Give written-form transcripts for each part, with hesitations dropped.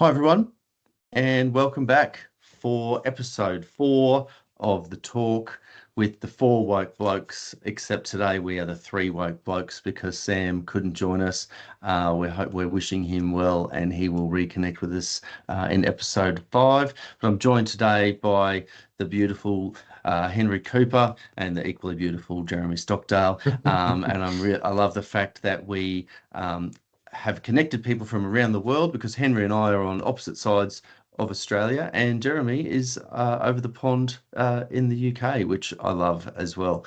Hi, everyone, and welcome back for episode 4 of the talk with the 4 woke blokes. Except today we are the 3 woke blokes because Sam couldn't join us. We're wishing him well, and he will reconnect with us in episode 5. But I'm joined today by the beautiful Henry Cooper and the equally beautiful Jeremy Stockdale. And I love the fact that we have connected people from around the world, because Henry and I are on opposite sides of Australia, and Jeremy is over the pond in the UK, which I love as well.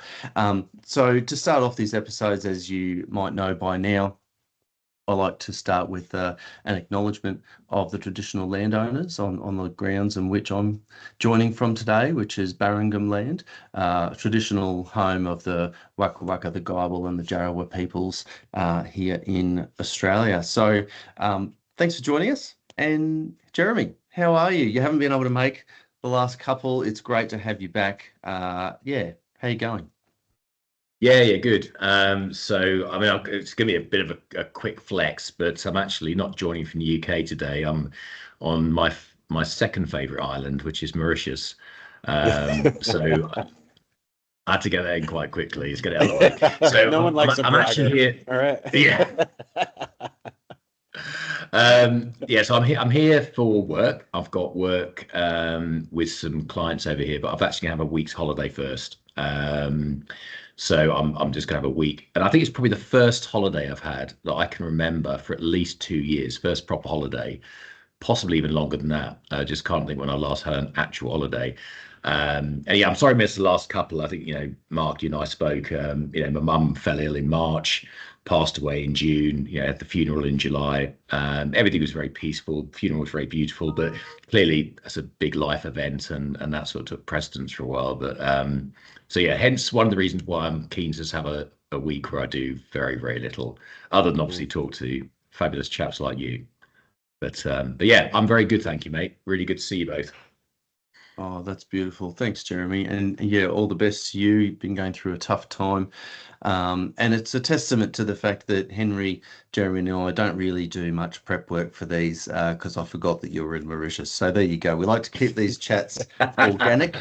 So to start off these episodes, as you might know by now, I like to start with an acknowledgement of the traditional landowners on the grounds in which I'm joining from today, which is Barringam land, traditional home of the Waka Waka, the Gibel and the Jarowa peoples here in Australia. So thanks for joining us. And Jeremy, how are you? You haven't been able to make the last couple. It's great to have you back. Yeah, how you going? Yeah, good. So I mean, it's going to be a bit of a quick flex, but I'm actually not joining from the UK today. I'm on my second favorite island, which is Mauritius. So I had to get there in quite quickly. It's get it out of the way. So No one likes a I'm actually bragger. here. All right. Yeah. Yeah, so I'm here for work. I've got work with some clients over here, but I've actually gonna have a week's holiday first. So I'm just gonna have a week, and I think it's probably the first holiday I've had that I can remember for at least 2 years. First proper holiday, possibly even longer than that. I just can't think when I last had an actual holiday. And yeah, I'm sorry I missed the last couple. I think, Mark, you and I spoke. My mum fell ill in March, passed away in June, had the funeral in July. Everything was very peaceful. The funeral was very beautiful, but clearly that's a big life event, and that sort of took precedence for a while. But so yeah, hence one of the reasons why I'm keen to just have a week where I do very, very little, other than obviously talk to fabulous chaps like you. But yeah, I'm very good, thank you, mate. Really good to see you both. Oh, that's beautiful. Thanks, Jeremy. And yeah, all the best to you. You've been going through a tough time. And it's a testament to the fact that Henry, Jeremy, and I don't really do much prep work for these because I forgot that you were in Mauritius. So there you go. We like to keep these chats organic.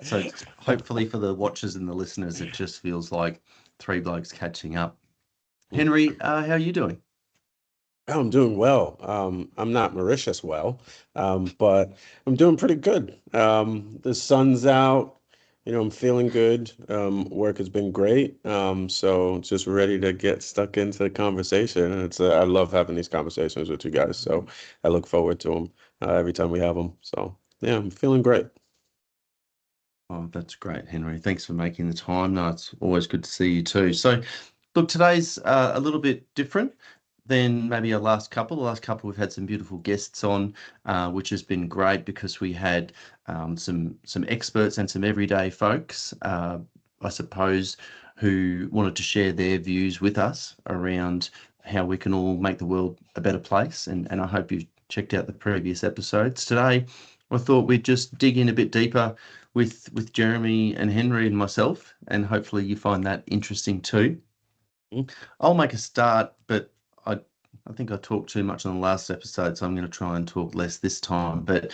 So hopefully for the watchers and the listeners, it just feels like 3 blokes catching up. Henry, how are you doing? I'm doing well. I'm not Mauritius well, but I'm doing pretty good. The sun's out. I'm feeling good. Work has been great. So just ready to get stuck into the conversation. I love having these conversations with you guys. So I look forward to them every time we have them. So yeah, I'm feeling great. Oh, that's great, Henry. Thanks for making the time. No, it's always good to see you too. So, look, today's a little bit different than maybe our last couple. The last couple we've had some beautiful guests on, which has been great because we had some experts and some everyday folks, I suppose, who wanted to share their views with us around how we can all make the world a better place. And I hope you've checked out the previous episodes. Today, I thought we'd just dig in a bit deeper with Jeremy and Henry and myself, and hopefully you find that interesting too. I'll make a start, but I think I talked too much on the last episode, so I'm going to try and talk less this time. But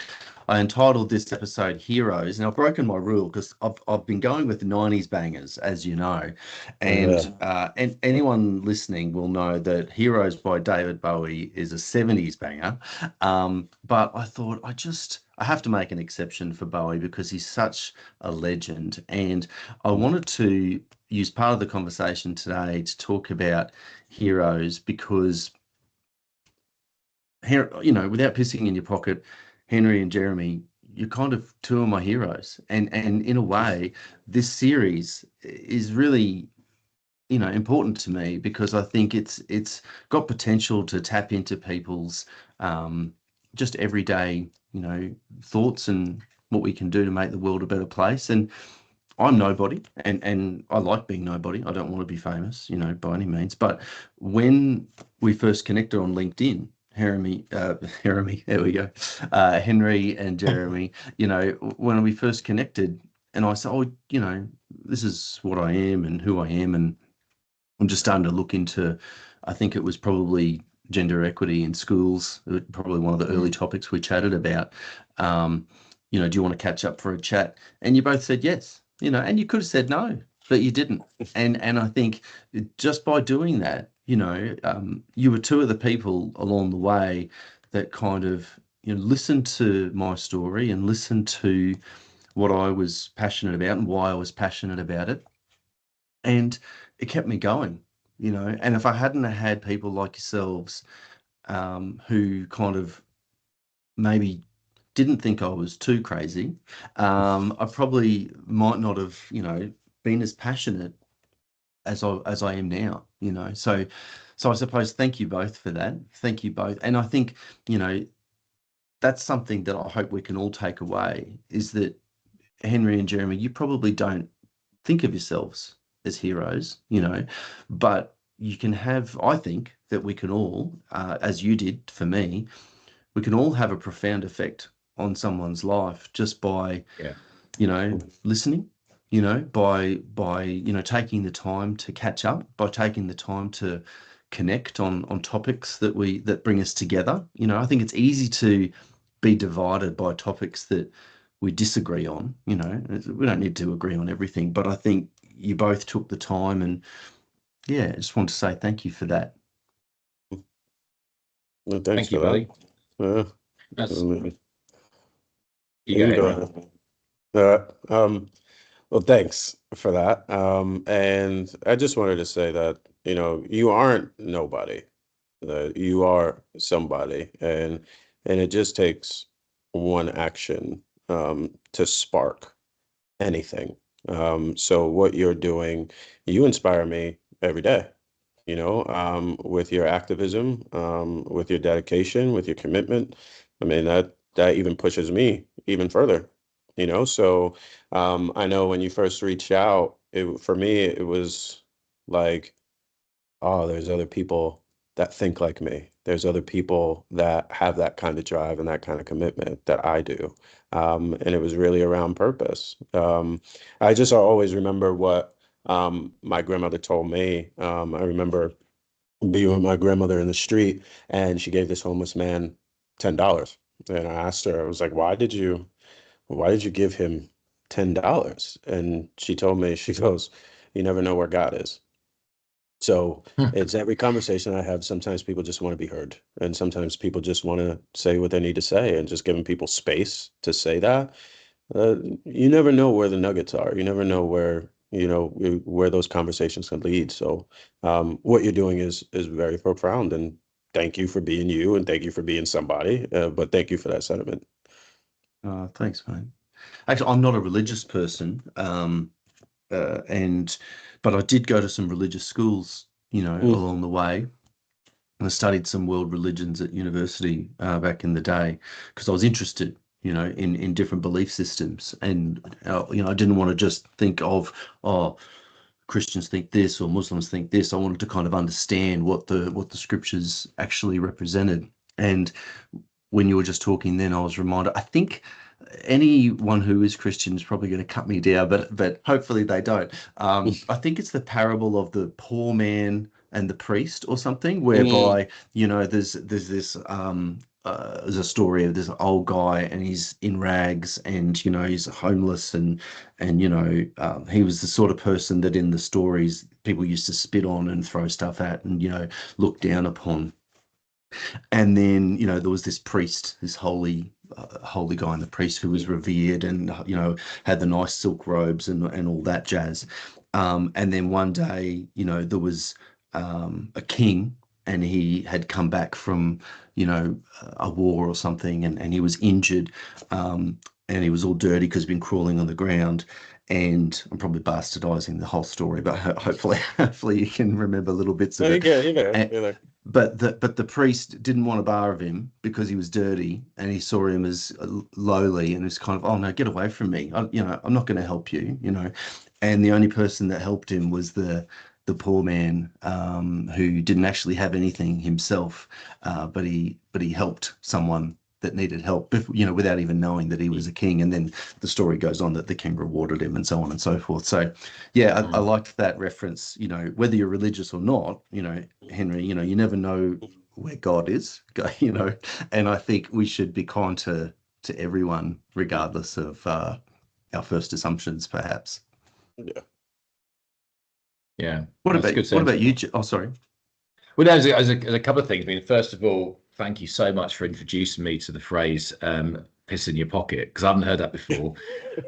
I entitled this episode "Heroes," and I've broken my rule because I've been going with the '90s bangers, as you know, and anyone listening will know that "Heroes" by David Bowie is a '70s banger. But I thought I have to make an exception for Bowie because he's such a legend, and I wanted to use part of the conversation today to talk about heroes because here, without pissing in your pocket, Henry and Jeremy, you're kind of 2 of my heroes. And in a way, this series is really, important to me because I think it's got potential to tap into people's just everyday, thoughts and what we can do to make the world a better place. And I'm nobody, and I like being nobody. I don't want to be famous, by any means. But when we first connected on LinkedIn, there we go, Henry and Jeremy, when we first connected, and I said, oh, this is what I am and who I am, and I'm just starting to look into, I think it was probably gender equity in schools, probably one of the early topics we chatted about. Do you want to catch up for a chat? And you both said yes, and you could have said no, but you didn't. And I think just by doing that, you were two of the people along the way that kind of, listened to my story and listened to what I was passionate about and why I was passionate about it. And it kept me going, and if I hadn't had people like yourselves, who kind of maybe didn't think I was too crazy, I probably might not have, been as passionate as I am now, So I suppose thank you both for that. Thank you both. And I think, that's something that I hope we can all take away, is that Henry and Jeremy, you probably don't think of yourselves as heroes, but you can have, I think that we can all, as you did for me, we can all have a profound effect on someone's life just by, listening, by taking the time to catch up, by taking the time to connect on topics that bring us together. I think it's easy to be divided by topics that we disagree on. We don't need to agree on everything, but I think you both took the time, and I just want to say thank you for that. Well, thanks Thank you, for buddy. that. That's, You you can go go ahead. ahead. Well, thanks for that. And I just wanted to say that, you aren't nobody. You are somebody, and it just takes one action to spark anything. So what you're doing, you inspire me every day, with your activism, with your dedication, with your commitment. I mean, that even pushes me even further, So I know when you first reached out, for me, it was like, oh, there's other people that think like me. There's other people that have that kind of drive and that kind of commitment that I do. And it was really around purpose. I just always remember what my grandmother told me. I remember being with my grandmother in the street, and she gave this homeless man $10. And I asked her, I was like, why did you give him $10? And she told me, she goes, you never know where God is. So it's every conversation I have. Sometimes people just want to be heard, and sometimes people just want to say what they need to say, and just giving people space to say that. You never know where the nuggets are. You never know where those conversations can lead. So what you're doing is very profound, and thank you for being you, and thank you for being somebody. But thank you for that sentiment. Thanks, mate. Actually, I'm not a religious person, but I did go to some religious schools, Mm. along the way. And I studied some world religions at university, back in the day, because I was interested, in different belief systems. And, I didn't want to just think of, oh, Christians think this or Muslims think this. I wanted to kind of understand what the scriptures actually represented. And when you were just talking then, I was reminded, I think anyone who is Christian is probably going to cut me down, but hopefully they don't. I think it's the parable of the poor man and the priest or something, Mm. whereby, there's a story of this old guy, and he's in rags, and he's homeless, and he was the sort of person that in the stories people used to spit on and throw stuff at, and look down upon. And then there was this priest, this holy guy, and the priest who was revered, and had the nice silk robes and all that jazz. And then one day, there was a king, and he had come back from a war or something, and he was injured, and he was all dirty because he'd been crawling on the ground. And I'm probably bastardizing the whole story, but hopefully you can remember little bits No, of you it. get, you know, And, you know. but the priest didn't want a bar of him because he was dirty, and he saw him as lowly, and was kind of, oh no, get away from me. I'm not going to help you. And the only person that helped him was the poor man, who didn't actually have anything himself, but he helped someone that needed help, without even knowing that he was a king. And then the story goes on that the king rewarded him, and so on and so forth. So, yeah, I liked that reference. Whether you're religious or not, Henry, you never know where God is, you know, and I think we should be kind to everyone, regardless of our first assumptions, perhaps. Yeah. Yeah, What that's a about good sentiment. you? Oh, sorry. Well, there's a couple of things. I mean, first of all, thank you so much for introducing me to the phrase "piss in your pocket," because I haven't heard that before,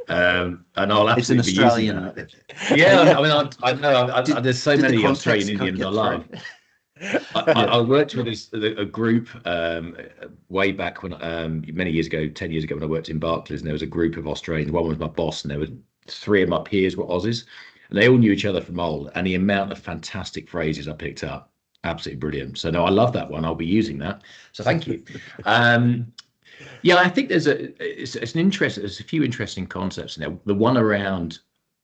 and I'll It's an absolutely be using Australian. that. Yeah, I mean, I know there's so Did the many context Australian Indians get I through? love. I worked with a group way back when many years ago, 10 years ago, when I worked in Barclays, and there was a group of Australians. One was my boss, and there were three of my peers were Aussies, and they all knew each other from old. And the amount of fantastic phrases I picked up, absolutely brilliant. So no, I love that one. I'll be using that. So thank you. Yeah, I think there's there's a few interesting concepts in there. The one around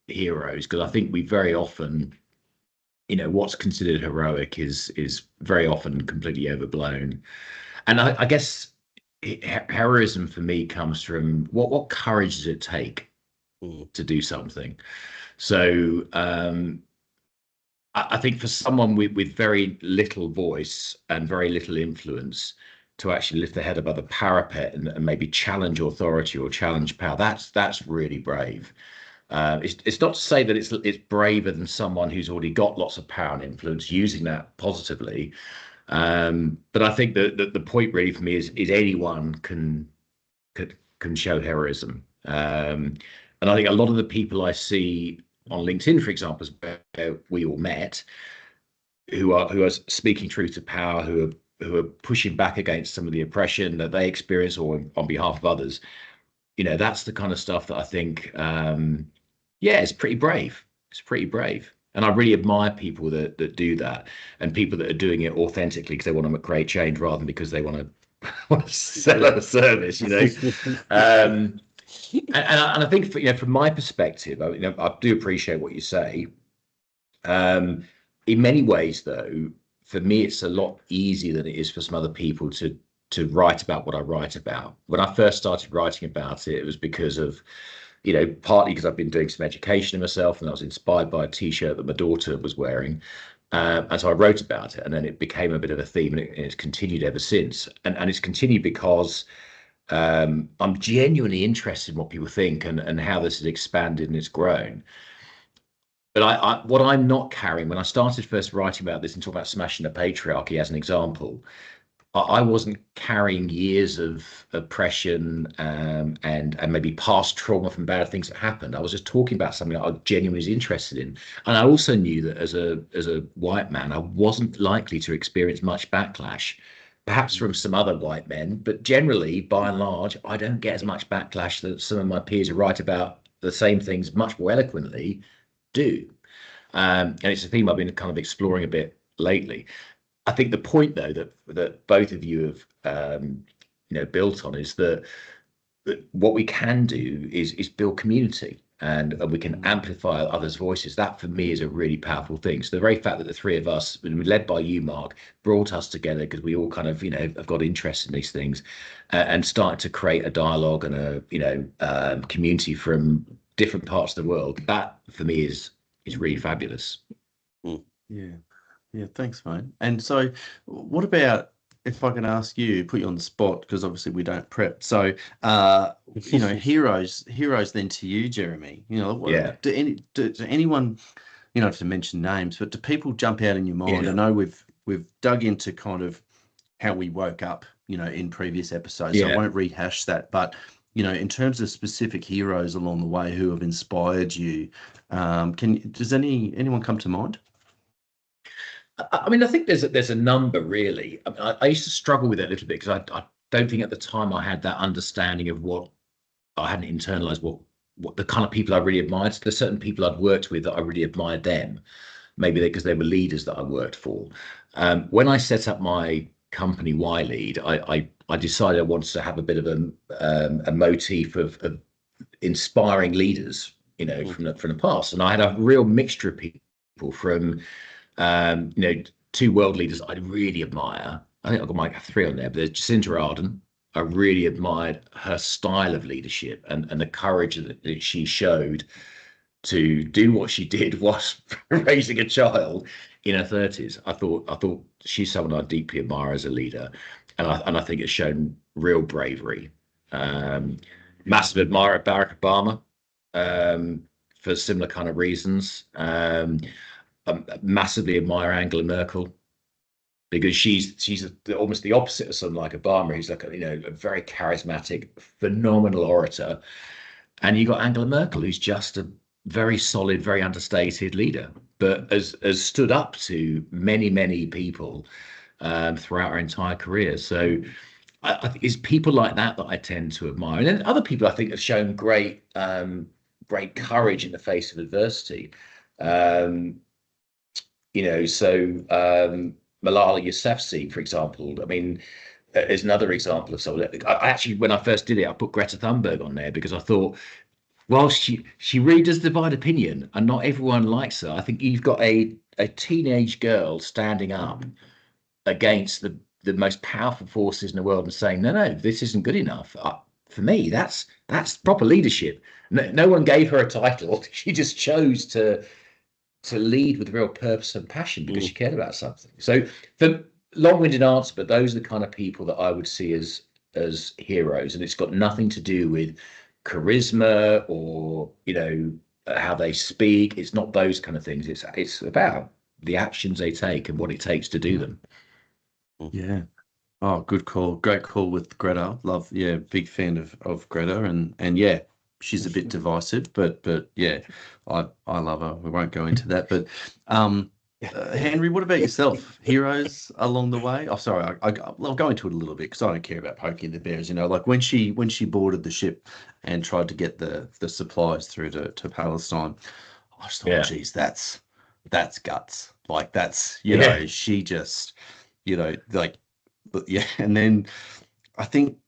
heroes, because I think we very often, what's considered heroic is very often completely overblown. And I guess heroism for me comes from what courage does it take to do something. So I think for someone with very little voice and very little influence to actually lift their head above the parapet and maybe challenge authority or challenge power, that's really brave. It's not to say that it's braver than someone who's already got lots of power and influence using that positively. But I think that the point really for me is anyone can show heroism. And I think a lot of the people I see on LinkedIn, for example, where we all met, who are speaking truth to power, who are pushing back against some of the oppression that they experience or on behalf of others. That's the kind of stuff that I think, it's pretty brave. It's pretty brave. And I really admire people that do that, and people that are doing it authentically because they want to create change rather than because they want to sell a service, and I think from my perspective, I do appreciate what you say. In many ways, though, for me, it's a lot easier than it is for some other people to write about what I write about. When I first started writing about it, it was because of, partly because I've been doing some education myself, and I was inspired by a T-shirt that my daughter was wearing. And so I wrote about it, and then it became a bit of a theme, and it's continued ever since. And it's continued because I'm genuinely interested in what people think and how this has expanded and it's grown. But what I'm not carrying, when I started first writing about this and talking about smashing the patriarchy as an example, I wasn't carrying years of oppression and maybe past trauma from bad things that happened. I was just talking about something that I genuinely was interested in. And I also knew that as a white man, I wasn't likely to experience much backlash, perhaps from some other white men, but generally, by and large, I don't get as much backlash that some of my peers who write about the same things much more eloquently do. And it's a theme I've been kind of exploring a bit lately. I think the point, though, that both of you have built on is that what we can do is build community, and we can amplify others' voices. That for me is a really powerful thing. So the very fact that the three of us, led by you, Mark, brought us together because we all kind of have got interest in these things, and started to create a dialogue and a community from different parts of the world. That for me is really fabulous. Yeah, thanks, mate. And so, what about, if I can ask you, put you on the spot, because obviously we don't prep. So, heroes then to you, Jeremy. Do anyone, to mention names, but do people jump out in your mind? Yeah. I know we've dug into kind of how we woke up, in previous episodes. So I won't rehash that, but in terms of specific heroes along the way who have inspired you, does anyone come to mind? I mean, I think there's a number really. I used to struggle with it a little bit because I don't think at the time I had that understanding of what I hadn't internalized what the kind of people I really admired. So there's certain people I'd worked with that I really admired them, maybe because they were leaders that I worked for. When I set up my company Y Lead, I decided I wanted to have a bit of a motif of inspiring leaders, from the past, and I had a real mixture of people from. Two world leaders I really admire. I think I've got my three on there, but there's Jacinda Ardern. I really admired her style of leadership and the courage that she showed to do what she did whilst raising a child in her 30s. I thought she's someone I deeply admire as a leader, and I think it's shown real bravery. Um, Massive admirer of Barack Obama, for similar kind of reasons. I massively admire Angela Merkel because she's almost the opposite of someone like Obama. He's like a very charismatic, phenomenal orator, and you got Angela Merkel, who's just a very solid, very understated leader, but has stood up to many people throughout her entire career. So I think it's people like that I tend to admire, and then other people I think have shown great courage in the face of adversity. Um, Malala Yousafzai, for example. I mean, is another example of someone. I actually, when I first did it, I put Greta Thunberg on there because I thought, while she really does divide opinion, and not everyone likes her. I think you've got a teenage girl standing up against the most powerful forces in the world and saying, no, this isn't good enough. For me, that's proper leadership. No one gave her a title. She just chose to lead with real purpose and passion because she cared about something. So, for long-winded answer, but those are the kind of people that I would see as heroes, and it's got nothing to do with charisma or how they speak. It's not those kind of things. It's about the actions they take and what it takes to do them. Yeah. Oh, good call. Great call with Greta. Love, yeah, big fan of Greta, and yeah, she's a bit divisive, but yeah, I love her. We won't go into that, but Henry, what about yourself? Heroes along the way? Oh, sorry, I'll go into it a little bit because I don't care about poking the bears. Like when she boarded the ship and tried to get the supplies through to Palestine, I just thought, Yeah. geez, that's guts. Like that's she just like. But yeah, and then I think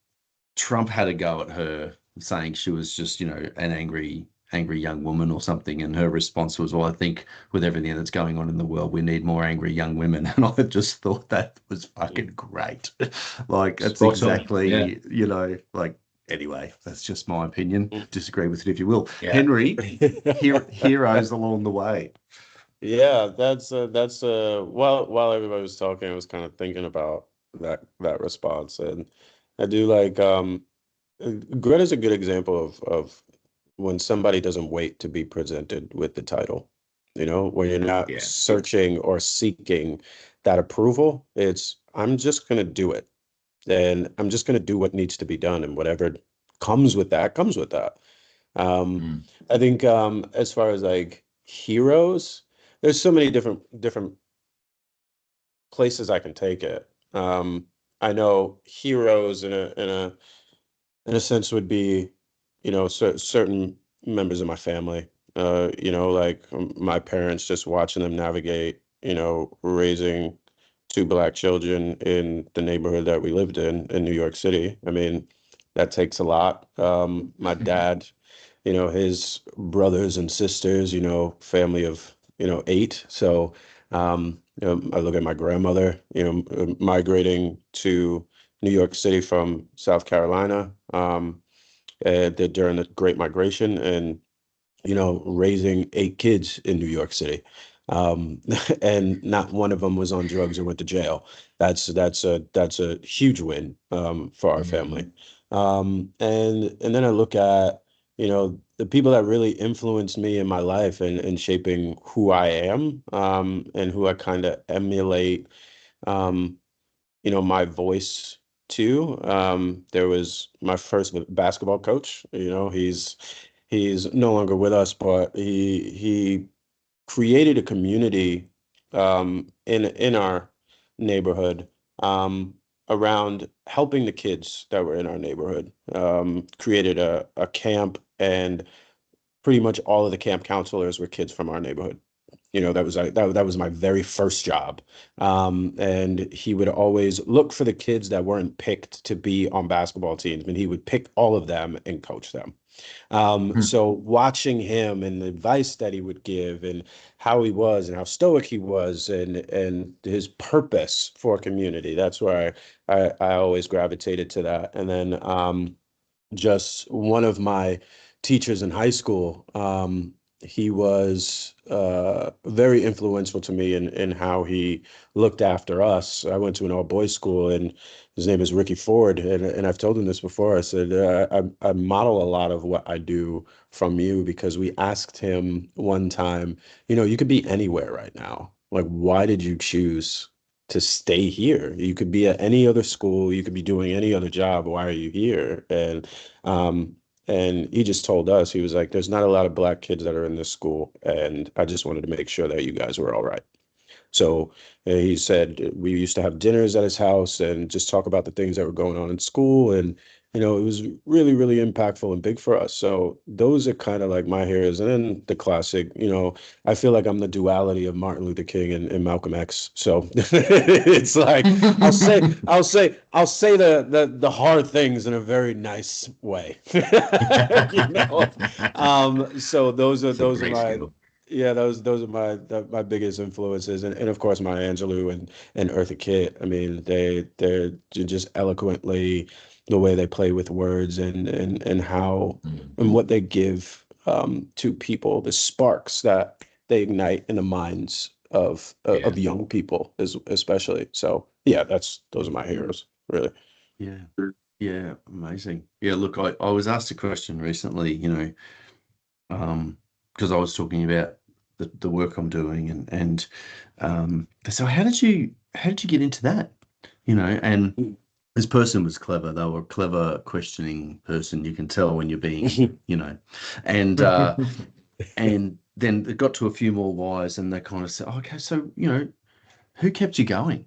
Trump had a go at her saying she was just, an angry young woman or something, and her response was, "Well, I think with everything that's going on in the world, we need more angry young women." And I just thought that was fucking great. Like that's Spot on. exactly, Yeah. like anyway, that's just my opinion. Disagree with it if you will. Yeah. Henry, heroes along the way. Yeah, that's while everybody was talking, I was kind of thinking about that response, and I do like Greta's a good example of when somebody doesn't wait to be presented with the title. When you're not Yeah. searching or seeking that approval, it's I'm just gonna do it, and I'm just gonna do what needs to be done, and whatever comes with that comes with that. I think as far as like heroes, there's so many different places I can take it. I know heroes in a sense would be, certain members of my family. Like my parents, just watching them navigate, raising two Black children in the neighborhood that we lived in New York City. I mean, that takes a lot. My dad, his brothers and sisters, family of, 8. So, I look at my grandmother, migrating to New York City from South Carolina, during the Great Migration, and raising 8 kids in New York City, and not one of them was on drugs or went to jail. That's a huge win for our family. And then I look at the people that really influenced me in my life and shaping who I am, and who I kind of emulate, um, my voice too. There was my first basketball coach. He's no longer with us, but he created a community in our neighborhood, around helping the kids that were in our neighborhood. Created a camp, and pretty much all of the camp counselors were kids from our neighborhood. That was my very first job. And he would always look for the kids that weren't picked to be on basketball teams, and he would pick all of them and coach them. So watching him and the advice that he would give, and how he was and how stoic he was, and his purpose for community, that's where I always gravitated to that. And then just one of my teachers in high school, he was very influential to me in how he looked after us. I went to an all boys school, and his name is Ricky Ford, and I've told him this before. I said I model a lot of what I do from you, because we asked him one time, you could be anywhere right now. Like, why did you choose to stay here? You could be at any other school, you could be doing any other job. Why are you here? Um, and he just told us, he was like, there's not a lot of Black kids that are in this school, and I just wanted to make sure that you guys were all right. So he said we used to have dinners at his house and just talk about the things that were going on in school. And, it was really, really impactful and big for us. So those are kind of like my heroes. And then the classic, I feel like I'm the duality of Martin Luther King and Malcolm X. So it's like, I'll say the hard things in a very nice way. So those are It's a those are great my skill. yeah, those are my biggest influences, and of course Maya Angelou and Eartha Kitt. I mean, they're just eloquently, the way they play with words, and how and what they give to people, the sparks that they ignite in the minds Yeah. of young people, especially. So yeah, those are my heroes, really. Yeah. Yeah. Amazing. Yeah. Look, I was asked a question recently, because I was talking about the work I'm doing, and so how did you get into that? And this person was clever. They were a clever questioning person. You can tell when you're being, and and then it got to a few more whys, and they kind of said, okay, so who kept you going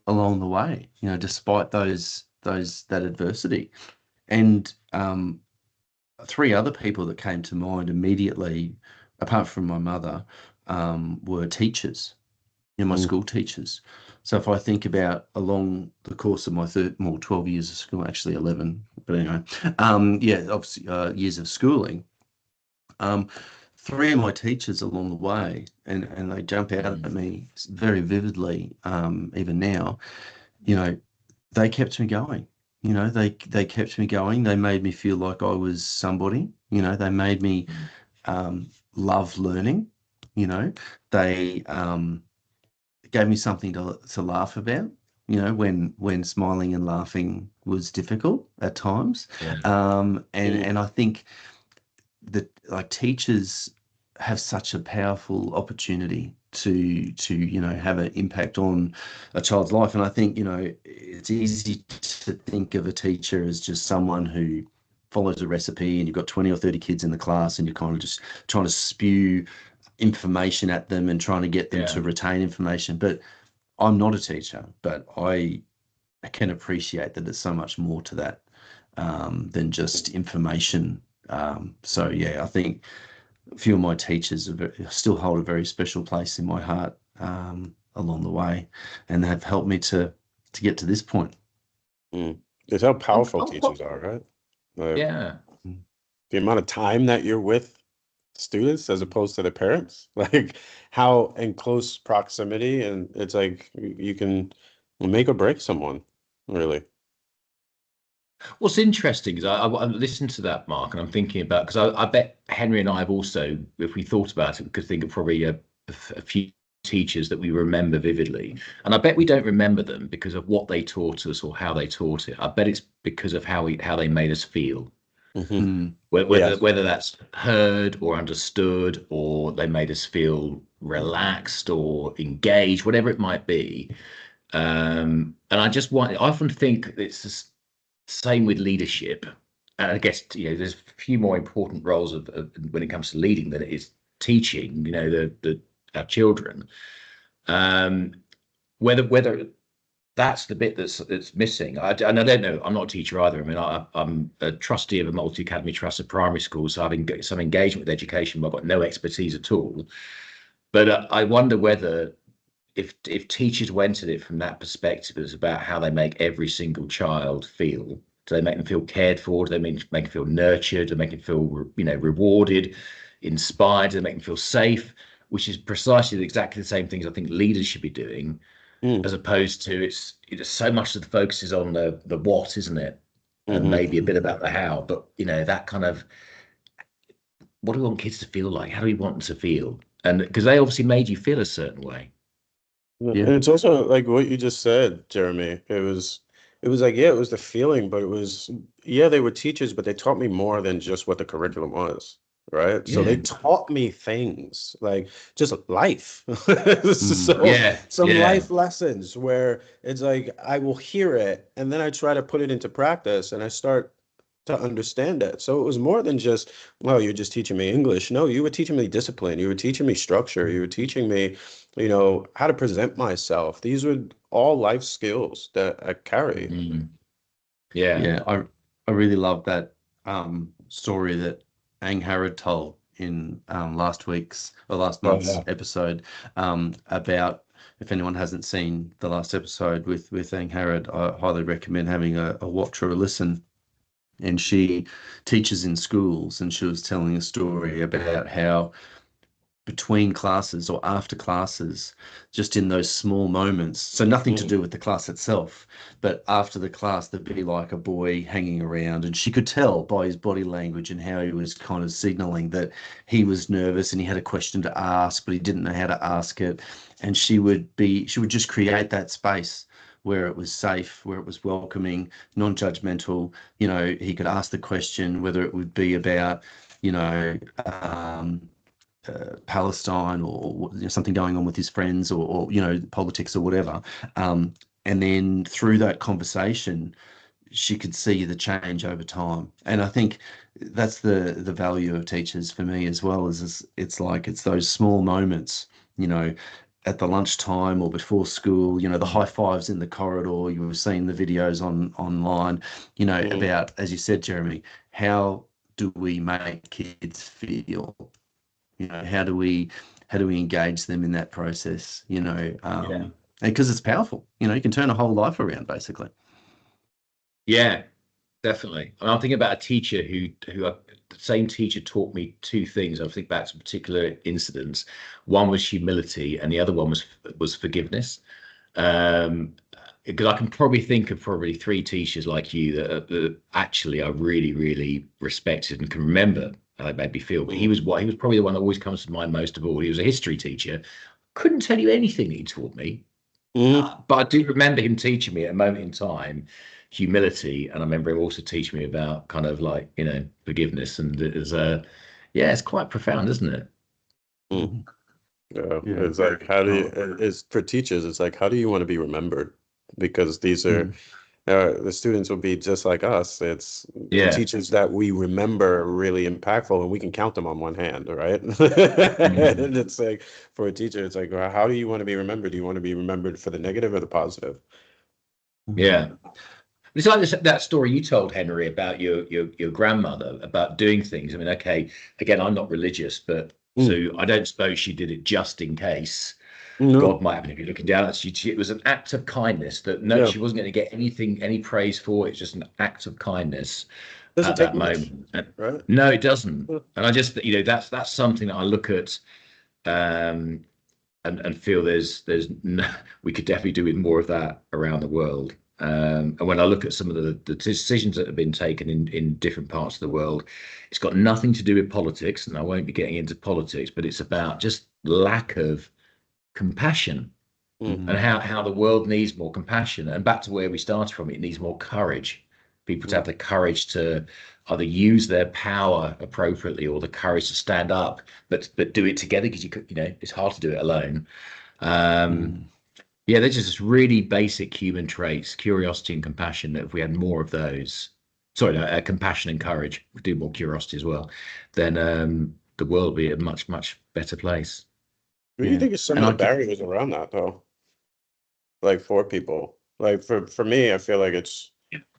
along the way, despite that adversity? And three other people that came to mind immediately, apart from my mother, were teachers, my Mm, school teachers. So if I think about along the course of my 12 years of school, actually 11, but anyway, yeah, obviously years of schooling, um, three of my teachers along the way, and they jump out at me very vividly, even now, you know, they kept me going. They kept me going. They made me feel like I was somebody. They made me love learning. You know, they gave me something to laugh about. When smiling and laughing was difficult at times. Yeah. mm, And I think that, like, teachers have such a powerful opportunity to have an impact on a child's life. And I think it's easy to think of a teacher as just someone who follows a recipe, and you've got 20 or 30 kids in the class, and you're kind of just trying to spew information at them and trying to get them Yeah. to retain information. But I'm not a teacher, but I can appreciate that there's so much more to that, than just information. So yeah, I think a few of my teachers still hold a very special place in my heart, along the way, and have helped me to get to this point. mm. It's how I'm, powerful I'm, teachers are, right? Like, yeah. the amount of time that you're with students as opposed to the parents, like how in close proximity, and it's like you can make or break someone, really. What's interesting is I listened to that, Mark, and I'm thinking about, because I bet Henry and I have also, if we thought about it, we could think of probably a few teachers that we remember vividly. And I bet we don't remember them because of what they taught us or how they taught it. I bet it's because of how they made us feel. Hmm. Mm, Whether Yes. whether that's heard or understood, or they made us feel relaxed or engaged, whatever it might be. And I often think it's the same with leadership. And I guess there's a few more important roles when it comes to leading than it is teaching. The our children. Um, whether that's the bit that's missing. And I don't know. I'm not a teacher either. I mean, I'm a trustee of a multi-academy trust of primary schools, so I've some engagement with education, but I've got no expertise at all. But I wonder whether if teachers went at it from that perspective, it's about how they make every single child feel. Do they make them feel cared for? Do they make them feel nurtured? Do they make them feel rewarded, inspired? Do they make them feel safe? Which is precisely exactly the same things I think leaders should be doing, Mm, as opposed to it's so much of the focus is on the what, isn't it? And hmm. maybe a bit about the how, but that kind of what do we want kids to feel like? How do we want them to feel? And because they obviously made you feel a certain way. And Yeah. it's also like what you just said, Jeremy. It was like, yeah, it was the feeling, but it was, yeah, they were teachers, but they taught me more than just what the curriculum was, right? So they Yeah. taught me things like just life. Mm. So Yeah. some Yeah. life lessons where it's like I will hear it and then I try to put it into practice and I start to understand it. So it was more than just, well, you're just teaching me English. No, you were teaching me discipline. You were teaching me structure. You were teaching me, how to present myself. These were all life skills that I carry. Mm. Yeah. Yeah, I really love that story that Ang Harrod told in last Oh, month's yeah. episode about, if anyone hasn't seen the last episode with Ang Harrod, I highly recommend having a watch or a listen. And she teaches in schools, and she was telling a story about how between classes or after classes, just in those small moments. So nothing to Mm, do with the class itself, but after the class, there'd be like a boy hanging around, and she could tell by his body language and how he was kind of signaling that he was nervous and he had a question to ask, but he didn't know how to ask it. And she would just create that space where it was safe, where it was welcoming, non-judgmental. He could ask the question, whether it would be about, you know, Palestine, or something going on with his friends, or politics or whatever. Um, and then through that conversation, she could see the change over time. And I think that's the value of teachers for me as well. Is it's like it's those small moments, you know, at the lunchtime or before school. The high fives in the corridor. You were seeing the videos online. mm, About, as you said, Jeremy, how do we make kids feel? How do we engage them in that process? Yeah. And because it's powerful, you can turn a whole life around, basically. Yeah. Definitely. And I'm thinking about a teacher the same teacher taught me two things. I think back to particular incidents. One was humility, and the other one was forgiveness. Um, because I can probably think of probably three teachers like you that actually I really, really respected and can remember how they made me feel. But mm, he was probably the one that always comes to mind most of all. He was a history teacher. Couldn't tell you anything that he taught me, mm. but I do remember him teaching me at a moment in time humility, and I remember him also teaching me about kind of like forgiveness, and it was yeah, it's quite profound, isn't it? Mm. Mhm. Yeah, Yeah. it's like how do you, Oh, it's for teachers, it's like how do you want to be remembered? Because these are mm. the students will be just like us. It's the Yeah. teachers that we remember are really impactful, and we can count them on one hand, right? Mhm. And it's like for a teacher, it's like, well, how do you want to be remembered? Do you want to be remembered for the negative or the positive? Mhm. Yeah. It's like that story you told, Henry, about your grandmother about doing things. I mean, okay, again, I'm not religious, but Mm. so I don't suppose she did it just in case No. God might have been looking down. It was an act of kindness that no, Yeah. she wasn't going to get any praise for. It's just an act of kindness Doesn't at take that much, moment. And right? no, it doesn't. Yeah. And I just, that's something that I look at um, and feel there's no, we could definitely do with more of that around the world. And when I look at some of the decisions that have been taken in different parts of the world, it's got nothing to do with politics, and I won't be getting into politics, but it's about just lack of compassion Mm, and Mhm. how the world needs more compassion. And back to where we started from, it needs more courage. People to mm, have the courage to either use their power appropriately or the courage to stand up, but do it together because it's hard to do it alone. Um, Mhm. yeah, they're just really basic human traits: curiosity and compassion. That if we had more of those, sorry, no, compassion and courage, we do more curiosity as well, then the world would be a much much better place. What do you Yeah. think is some And of I the get, barriers around that though? Like for people, like for me, I feel like it's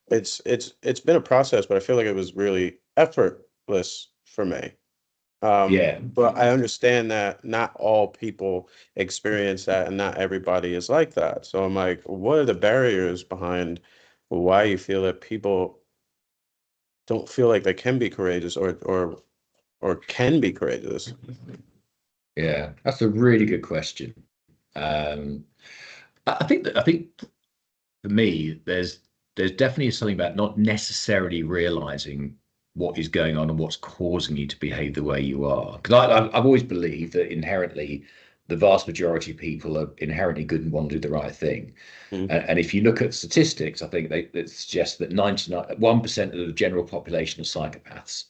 been a process, but I feel like it was really effortless for me. Yeah. But I understand that not all people experience that, and not everybody is like that. So I'm like, what are the barriers behind why you feel that people don't feel like they can be courageous or can be courageous? Yeah, that's a really good question. Um, I think for me, there's definitely something about not necessarily realizing what is going on and what's causing you to behave the way you are. Because I've always believed that inherently the vast majority of people are inherently good and want to do the right thing. And if you look at statistics, I think they suggest that 1% of the general population are psychopaths.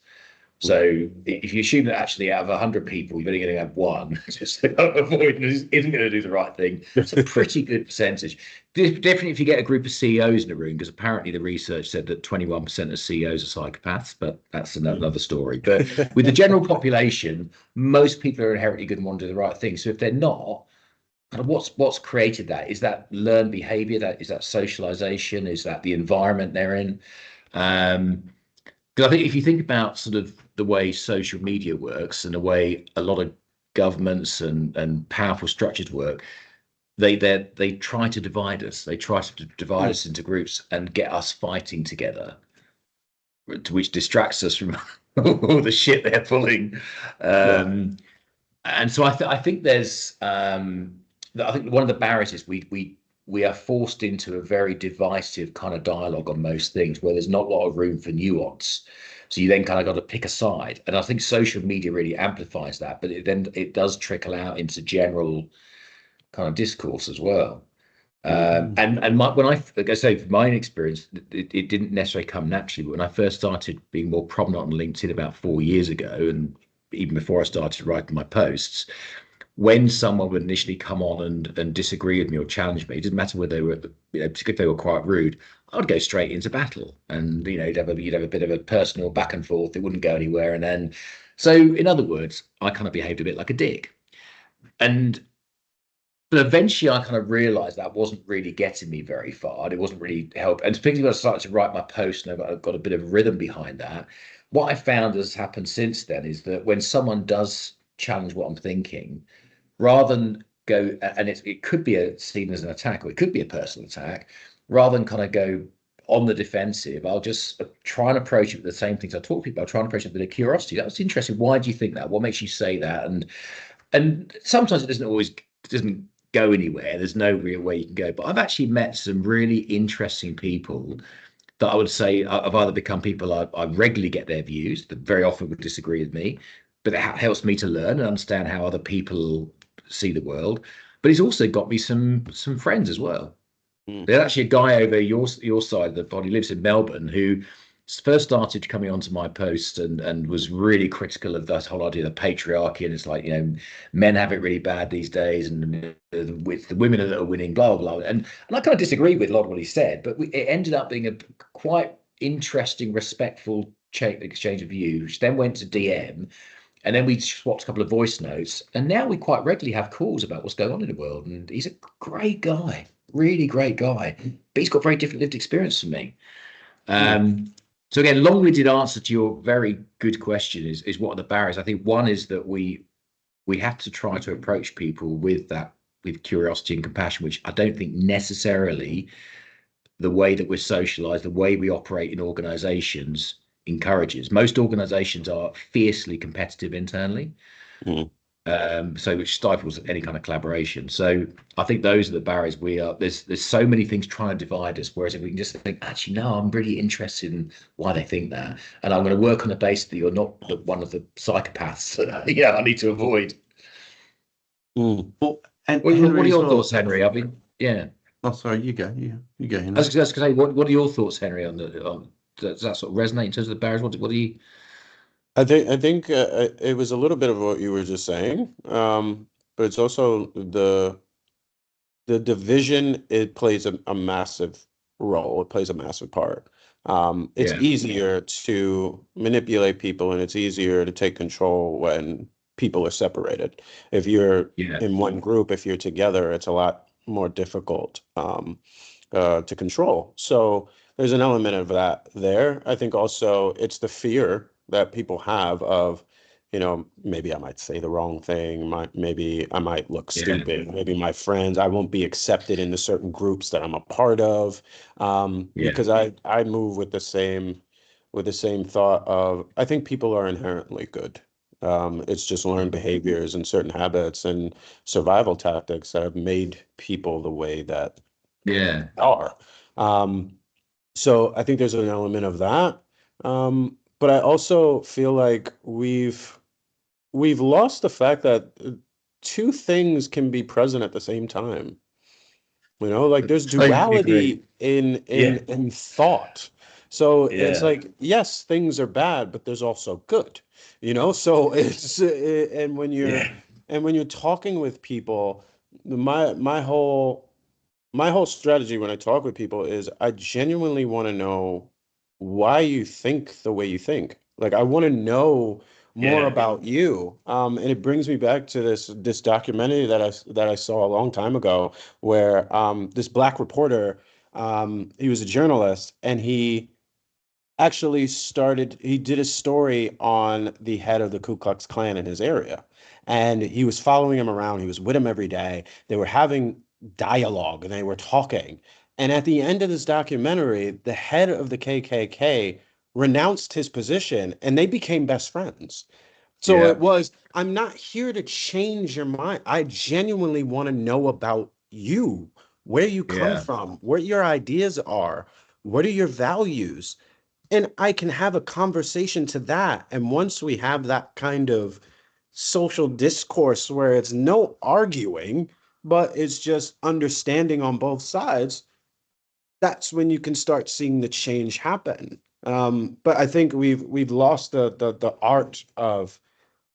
So if you assume that actually out of 100 people, you're only going to have one just avoiding isn't going to do the right thing, it's a pretty good percentage. Definitely if you get a group of CEOs in a room, because apparently the research said that 21% of CEOs are psychopaths, but that's another story. But with the general population, most people are inherently good and want to do the right thing. So if they're not, kind of what's created that? Is that learned behavior? Is that socialization? Is that the environment they're in? Because I think if you think about sort of the way social media works and the way a lot of governments and powerful structures work, they try to divide us. They try to divide us into groups and get us fighting together, which distracts us from all the shit they're pulling. And so I think there's I think one of the barriers is we are forced into a very divisive kind of dialogue on most things where there's not a lot of room for nuance. So you then kind of got to pick a side. And I think social media really amplifies that, but it does trickle out into general kind of discourse as well. When like I say, from my experience, it didn't necessarily come naturally. But when I first started being more prominent on LinkedIn about 4 years ago, and even before I started writing my posts, when someone would initially come on and disagree with me or challenge me, it didn't matter whether they were, particularly if they were quite rude, I would go straight into battle, and you'd have a bit of a personal back and forth. It wouldn't go anywhere, and then, so in other words, I kind of behaved a bit like a dick, but eventually I kind of realized that wasn't really getting me very far. It wasn't really helping, and particularly when I started to write my posts and I've got a bit of rhythm behind that. What I found has happened since then is that when someone does challenge what I'm thinking, rather than go, and it could be seen as an attack, or it could be a personal attack, rather than kind of go on the defensive, I'll just try and approach it with the same things I talk to people. I'll try and approach it with a bit of curiosity. That was interesting. Why do you think that? What makes you say that? And sometimes it doesn't go anywhere. There's no real way you can go. But I've actually met some really interesting people that I would say I've either become people I regularly get their views that very often would disagree with me, but it helps me to learn and understand how other people see the world. But he's also got me some friends as well. There's actually a guy over your side of the pod. He lives in Melbourne, who first started coming onto my post and was really critical of that whole idea of patriarchy, and it's like, men have it really bad these days, and with the women that are winning, blah blah blah. And I kind of disagree with a lot of what he said, but it ended up being a quite interesting, respectful exchange of views, which then went to DM. And then we swapped a couple of voice notes, and now we quite regularly have calls about what's going on in the world. And he's a great guy, really great guy, but he's got very different lived experience from me. So again, long-winded answer to your very good question is what are the barriers? I think one is that we have to try to approach people with curiosity and compassion, which I don't think necessarily the way that we're socialized, the way we operate in organizations encourages. Most organizations are fiercely competitive internally, so which stifles any kind of collaboration. So I think those are the barriers. There's so many things trying to divide us, whereas if we can just think, actually, no, I'm really interested in why they think that, and I'm going to work on the basis that you're not one of the psychopaths I need to avoid. Well, and what are your thoughts, Henry? Oh, sorry, you go, Henry. I was going to say, what are your thoughts, Henry, on does that sort of resonate in terms of the barriers? What do you? I think it was a little bit of what you were just saying, but it's also the division. It plays a massive role. It plays a massive part. It's easier to manipulate people, and it's easier to take control when people are separated. If you're in one group, if you're together, it's a lot more difficult to control. So there's an element of that there. I think also it's the fear that people have of, maybe I might say the wrong thing, maybe I might look stupid, maybe my friends, I won't be accepted in the certain groups that I'm a part of, because I move with the same thought of, I think people are inherently good. It's just learned behaviors and certain habits and survival tactics that have made people the way that are. So I think there's an element of that. but I also feel like we've lost the fact that two things can be present at the same time. You know, like there's Totally agree. duality in Yeah, in thought. So it's yeah, like, yes, things are bad, but there's also good. You know, so it's yeah, and when you're talking with people, my whole strategy when I talk with people is I genuinely want to know why you think the way you think. Like I want to know more yeah, about you. And it brings me back to this documentary that I saw a long time ago where this black reporter, he was a journalist and he did a story on the head of the Ku Klux Klan in his area. And he was following him around. He was with him every day. They were having dialogue and they were talking. And at the end of this documentary, the head of the KKK renounced his position and they became best friends. So it yeah, was, I'm not here to change your mind. I genuinely want to know about you, where you come yeah. from, what your ideas are, what are your values, and I can have a conversation to that. And once we have that kind of social discourse where it's no arguing, but it's just understanding on both sides, that's when you can start seeing the change happen. But I think we've lost the art of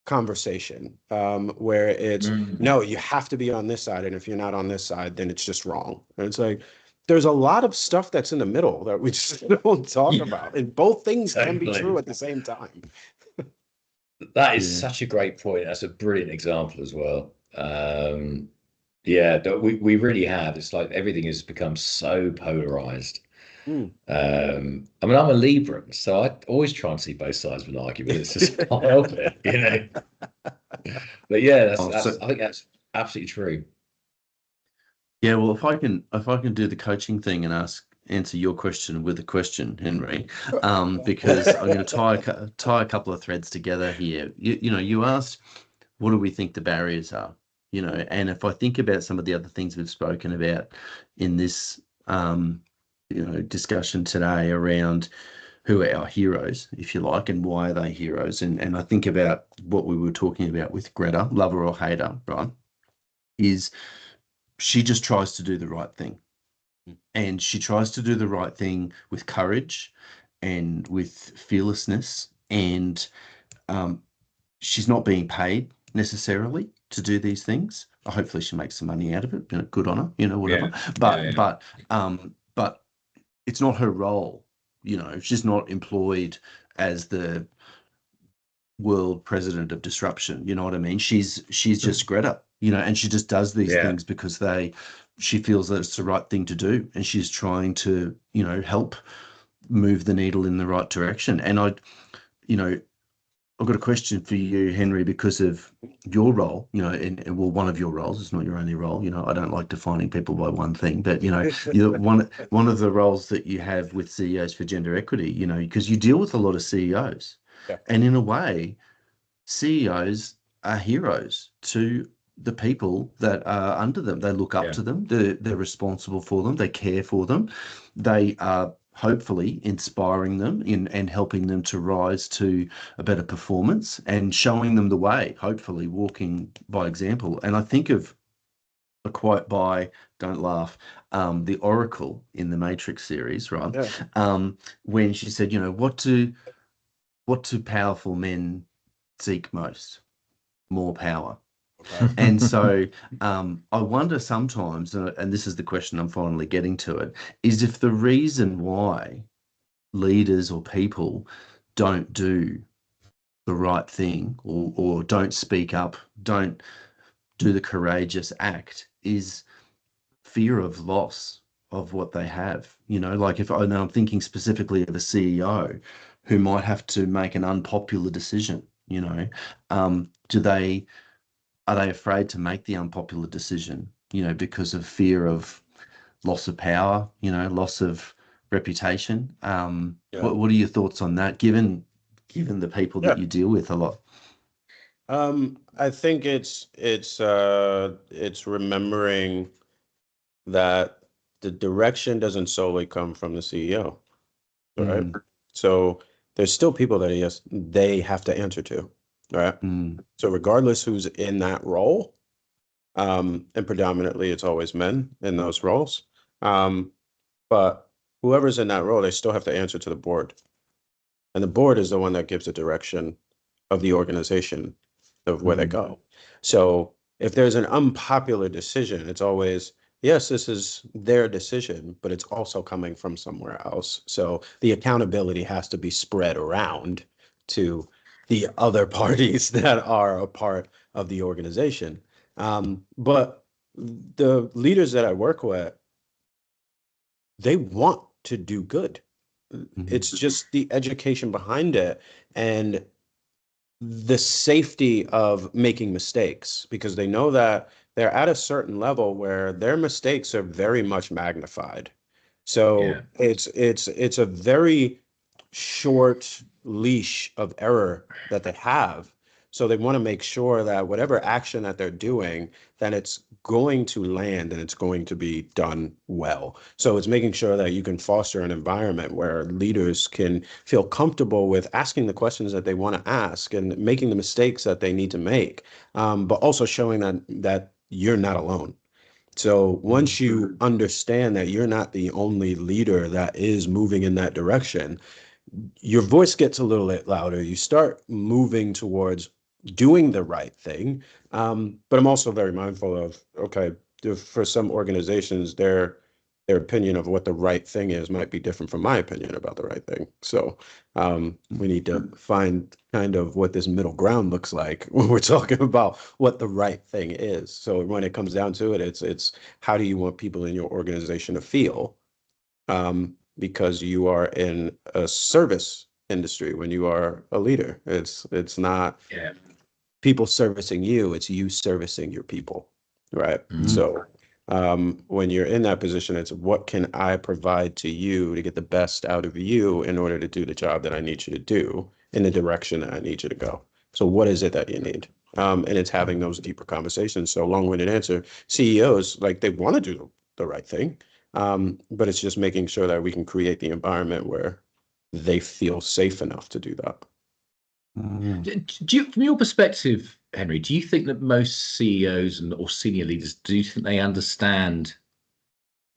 conversation, where it's Mm. no, you have to be on this side, and if you're not on this side, then it's just wrong. And it's like there's a lot of stuff that's in the middle that we just don't talk Yeah, about, and both things can be true totally. at the same time. That is Yeah. such a great point. That's a brilliant example as well. Yeah, we really have. It's like everything has become so polarized. Mm. I mean, I'm a Libran, so I always try and see both sides of an argument. It's just can't help it, you know. But yeah, Oh, that's so I think that's absolutely true. yeah, well, if I can do the coaching thing and answer your question with a question, Henry, because I'm going to tie a couple of threads together here. You asked, what do we think the barriers are? And if I think about some of the other things we've spoken about in this, discussion today around who are our heroes, if you like, and why are they heroes, and I think about what we were talking about with Greta, lover or hater, right? Is she just tries to do the right thing, and she tries to do the right thing with courage and with fearlessness, and um, she's not being paid necessarily to do these things. Hopefully she makes some money out of it, good on her, whatever, Yeah, yeah, but yeah, but it's not her role. She's not employed as the world president of disruption. You know what I mean? She's just Greta, and she just does these yeah. things because she feels that it's the right thing to do, and she's trying to, help move the needle in the right direction. And you know, I've got a question for you, Henry, because of your role, and well, one of your roles. It's not your only role. I don't like defining people by one thing, but one of the roles that you have with CEOs for gender equity, because you deal with a lot of CEOs, Yeah. and in a way, CEOs are heroes to the people that are under them. They look up Yeah. to them. They're responsible for them. They care for them. They are hopefully inspiring them and helping them to rise to a better performance and showing them the way, hopefully walking by example. And I think of a quote by, don't laugh, the Oracle in the Matrix series, right? Yeah. When she said, what do powerful men seek most? More power. Okay. And so I wonder sometimes, and this is the question I'm finally getting to it, is if the reason why leaders or people don't do the right thing, or don't speak up, don't do the courageous act, is fear of loss of what they have. Like if I know I'm thinking specifically of a CEO who might have to make an unpopular decision, do they are they afraid to make the unpopular decision, because of fear of loss of power, loss of reputation? Yeah. What are your thoughts on that, given the people that Yeah. you deal with a lot? I think it's remembering that the direction doesn't solely come from the CEO, right? Mm, So there's still people that yes, they have to answer to, right? So regardless who's in that role, and predominantly it's always men in those roles, but whoever's in that role, they still have to answer to the board. And the board is the one that gives the direction of the organization of where they go. So if there's an unpopular decision, it's always, yes, this is their decision, but it's also coming from somewhere else. So the accountability has to be spread around to the other parties that are a part of the organization. But the leaders that I work with, they want to do good. It's just the education behind it and the safety of making mistakes, because they know that they're at a certain level where their mistakes are very much magnified. So Yeah. it's a very short leash of error that they have. So they want to make sure that whatever action that they're doing, that it's going to land and it's going to be done well. So it's making sure that you can foster an environment where leaders can feel comfortable with asking the questions that they want to ask and making the mistakes that they need to make, but also showing that you're not alone. So once you understand that you're not the only leader that is moving in that direction, your voice gets a little bit louder. You start moving towards doing the right thing. But I'm also very mindful of, okay, for some organizations, their opinion of what the right thing is might be different from my opinion about the right thing. So we need to find kind of what this middle ground looks like when we're talking about what the right thing is. So when it comes down to it, it's how do you want people in your organization to feel? Because you are in a service industry when you are a leader. It's not Yeah. people servicing you, it's you servicing your people, right? So when you're in that position, it's what can I provide to you to get the best out of you in order to do the job that I need you to do in the direction that I need you to go. So what is it that you need? And it's having those deeper conversations. So long-winded answer, CEOs, like they want to do the right thing. But it's just making sure that we can create the environment where they feel safe enough to do that. Do you, from your perspective, Henry, do you think that most CEOs or senior leaders, do you think they understand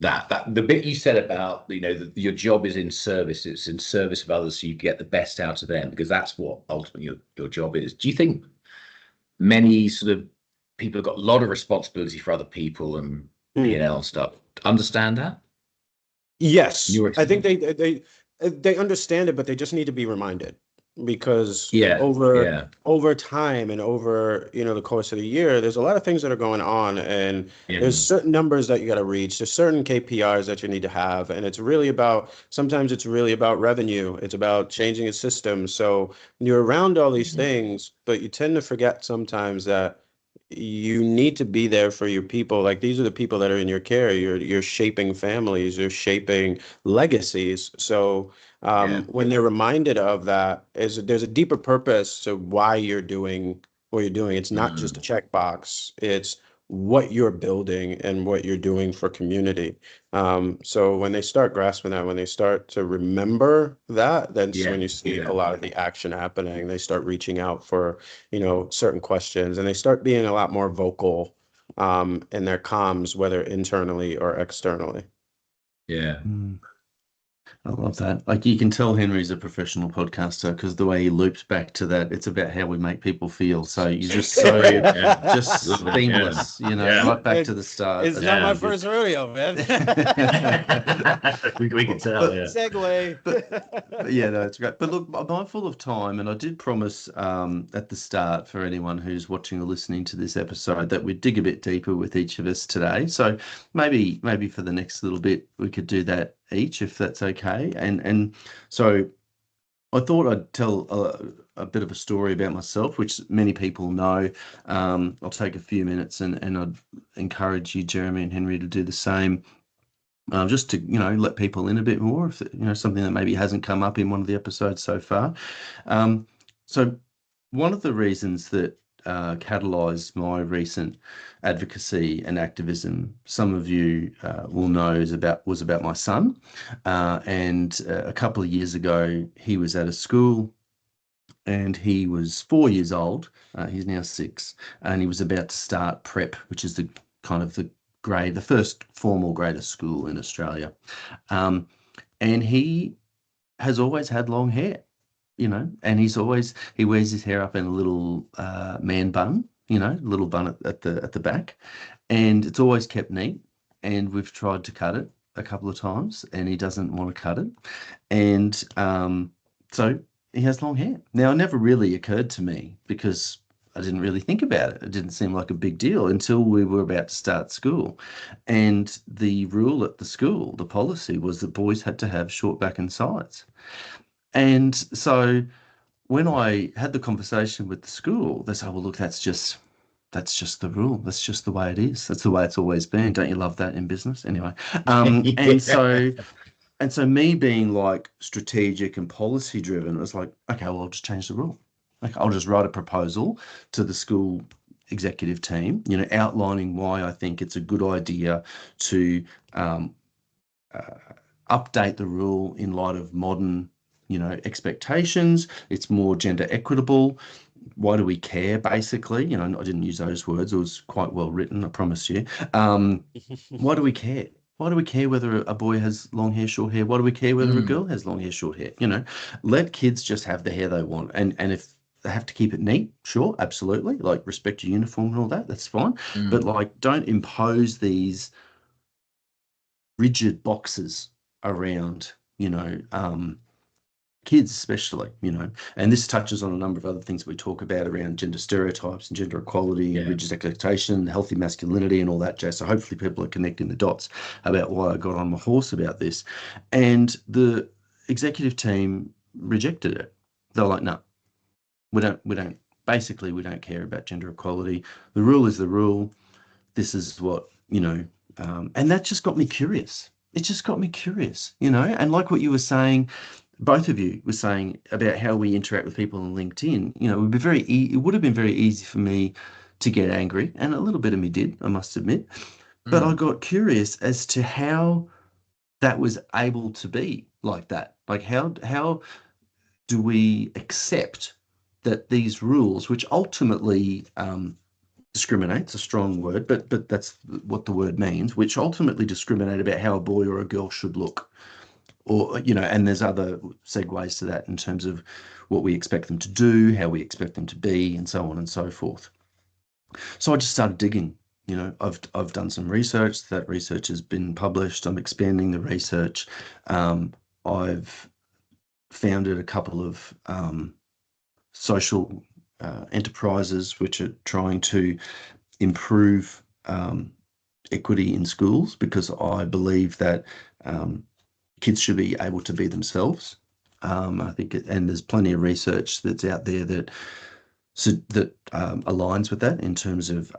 that the bit you said about, your job is in service, it's in service of others, so you get the best out of them, because that's what ultimately your job is. Do you think many sort of people have got a lot of responsibility for other people and P&L stuff understand that? Yes, I think they understand it, but they just need to be reminded, because over time and over the course of the year, there's a lot of things that are going on, and there's certain numbers that you got to reach. There's certain KPIs that you need to have, and sometimes it's really about revenue. It's about changing a system. So you're around all these things, but you tend to forget sometimes that you need to be there for your people. Like, these are the people that are in your care. You're shaping families, you're shaping legacies. So when they're reminded of that, there's a deeper purpose to why you're doing what you're doing. It's not just a checkbox. It's what you're building and what you're doing for community. So when they start grasping that, when they start to remember that, that's when you see a lot of the action happening. They start reaching out for, certain questions, and they start being a lot more vocal in their comms, whether internally or externally. Yeah. I love that. Like, you can tell Henry's a professional podcaster because the way he loops back to that, it's about how we make people feel. So you're just just seamless, right back to the start. It's not my first rodeo, man. we can tell. Segue. But yeah, no, it's great. But look, I'm mindful of time, and I did promise at the start for anyone who's watching or listening to this episode that we'd dig a bit deeper with each of us today. So maybe for the next little bit we could do that each, if that's okay. And so I thought I'd tell a bit of a story about myself, which many people know. I'll take a few minutes, and I'd encourage you, Jeremy and Henry, to do the same. Just to let people in a bit more, if something that maybe hasn't come up in one of the episodes so far. So one of the reasons that catalysed my recent advocacy and activism, some of you will know, was about my son. And a couple of years ago, he was at a school and he was 4 years old. He's now 6, and he was about to start prep, which is the kind of the first formal grade of school in Australia. And he has always had long hair, and he wears his hair up in a little man bun, little bun at the back, and it's always kept neat. And we've tried to cut it a couple of times, and he doesn't want to cut it. And so he has long hair. Now, it never really occurred to me because I didn't really think about it. It didn't seem like a big deal until we were about to start school. And the rule at the school, the policy was that boys had to have short back and sides. And so when I had the conversation with the school, they said, well, look, that's just the rule. That's just the way it is. That's the way it's always been. Don't you love that in business? Anyway. And so me being like strategic and policy driven, it was like, okay, well, I'll just change the rule. Like, I'll just write a proposal to the school executive team, outlining why I think it's a good idea to update the rule in light of modern, expectations. It's more gender equitable. Why do we care, basically? I didn't use those words. It was quite well written, I promise you. Why do we care? Why do we care whether a boy has long hair, short hair? Why do we care whether a girl has long hair, short hair? Let kids just have the hair they want. And if they have to keep it neat, sure, absolutely. Like, respect your uniform and all that, that's fine. But like, don't impose these rigid boxes around, kids especially, and this touches on a number of other things we talk about around gender stereotypes and gender equality and rigid expectation, healthy masculinity and all that jazz. So hopefully people are connecting the dots about why I got on my horse about this. And the executive team rejected it. They're like, no, we don't care about gender equality. The rule is the rule. This is what, and that just got me curious. It just got me curious, and like what you were saying, both of you were saying about how we interact with people on LinkedIn, it would have been very easy for me to get angry, and a little bit of me did, I must admit. But I got curious as to how that was able to be like that. Like, how do we accept that these rules, which ultimately discriminate's a strong word, but that's what the word means, which ultimately discriminate about how a boy or a girl should look. Or, and there's other segues to that in terms of what we expect them to do, how we expect them to be, and so on and so forth. So I just started digging. I've done some research. That research has been published. I'm expanding the research. I've founded a couple of social enterprises which are trying to improve equity in schools, because I believe that kids should be able to be themselves. I think, and there's plenty of research that's out there that aligns with that in terms of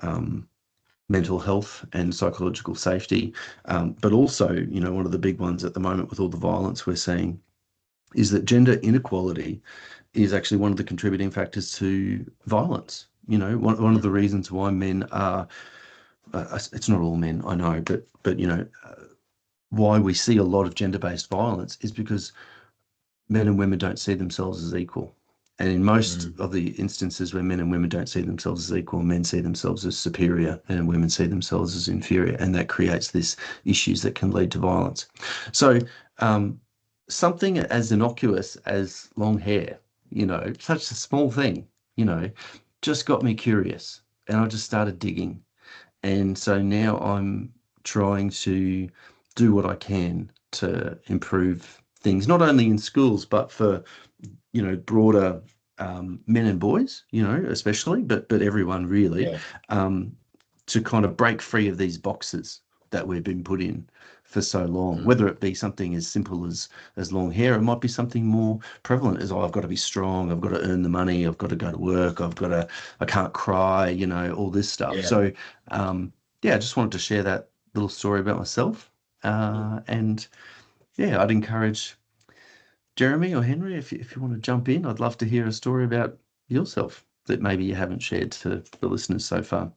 mental health and psychological safety. But also, one of the big ones at the moment with all the violence we're seeing is that gender inequality is actually one of the contributing factors to violence. One of the reasons why men are, it's not all men, I know, but why we see a lot of gender-based violence is because men and women don't see themselves as equal. And in most of the instances where men and women don't see themselves as equal, men see themselves as superior and women see themselves as inferior. And that creates these issues that can lead to violence. So something as innocuous as long hair, such a small thing, just got me curious. And I just started digging. And so now I'm trying to do what I can to improve things, not only in schools, but for, broader men and boys, especially, but everyone really, to kind of break free of these boxes that we've been put in for so long, whether it be something as simple as long hair. It might be something more prevalent as, I've got to be strong, I've got to earn the money, I've got to go to work, I can't cry, all this stuff. So, I just wanted to share that little story about myself. And I'd encourage Jeremy or Henry, if you want to jump in, I'd love to hear a story about yourself. that maybe you haven't shared to the listeners so far?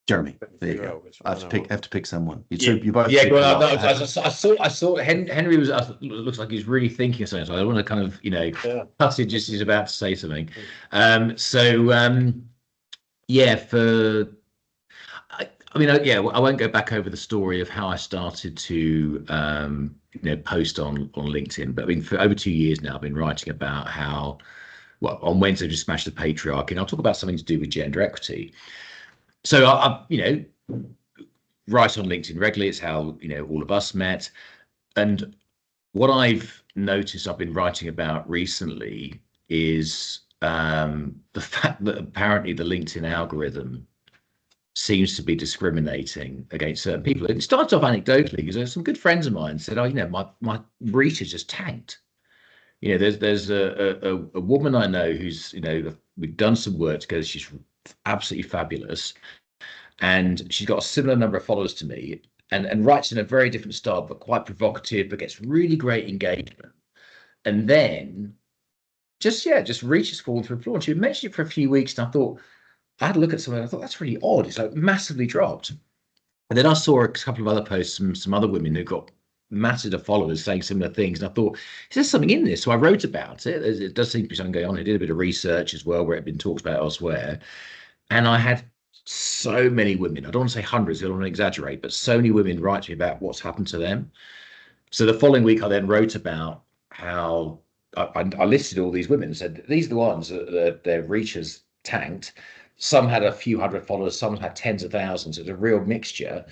Jeremy, there you go. I have to pick someone. You both. Yeah. Well, I saw Henry was. Looks like he's really thinking of something. So I want to kind of, cut it just as he's about to say something. I won't go back over the story of how I started to post on LinkedIn, but I mean, for over 2 years now, I've been writing about how, well, on Wednesday just smash the patriarchy, and I'll talk about something to do with gender equity. So I write on LinkedIn regularly. It's how all of us met, and what I've noticed I've been writing about recently is the fact that apparently the LinkedIn algorithm seems to be discriminating against certain people. It starts off anecdotally because there's some good friends of mine said, my reach has just tanked. There's a woman I know who's, we've done some work together. She's absolutely fabulous. And she's got a similar number of followers to me and writes in a very different style, but quite provocative, but gets really great engagement. And then just reaches forward through the floor. And she mentioned it for a few weeks. And I had a look at something. I thought, that's really odd. It's like massively dropped. And then I saw a couple of other posts from some other women who got masses of followers saying similar things. And I thought, is there something in this? So I wrote about it. It does seem to be something going on. I did a bit of research as well, where it had been talked about elsewhere. And I had so many women, I don't want to say hundreds, I don't want to exaggerate, but so many women write to me about what's happened to them. So the following week, I then wrote about how I listed all these women and said, these are the ones that their reach has tanked. Some had a few hundred followers, some had tens of thousands. It's a real mixture.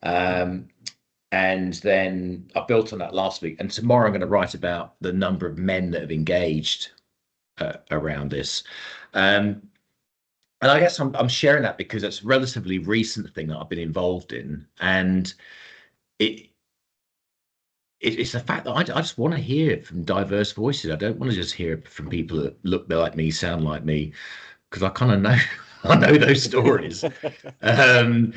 And then I built on that last week. And tomorrow I'm going to write about the number of men that have engaged around this. And I guess I'm sharing that because it's a relatively recent thing that I've been involved in. And it's the fact that I just want to hear from diverse voices. I don't want to just hear from people that look like me, sound like me, because I kind of know I know those stories. And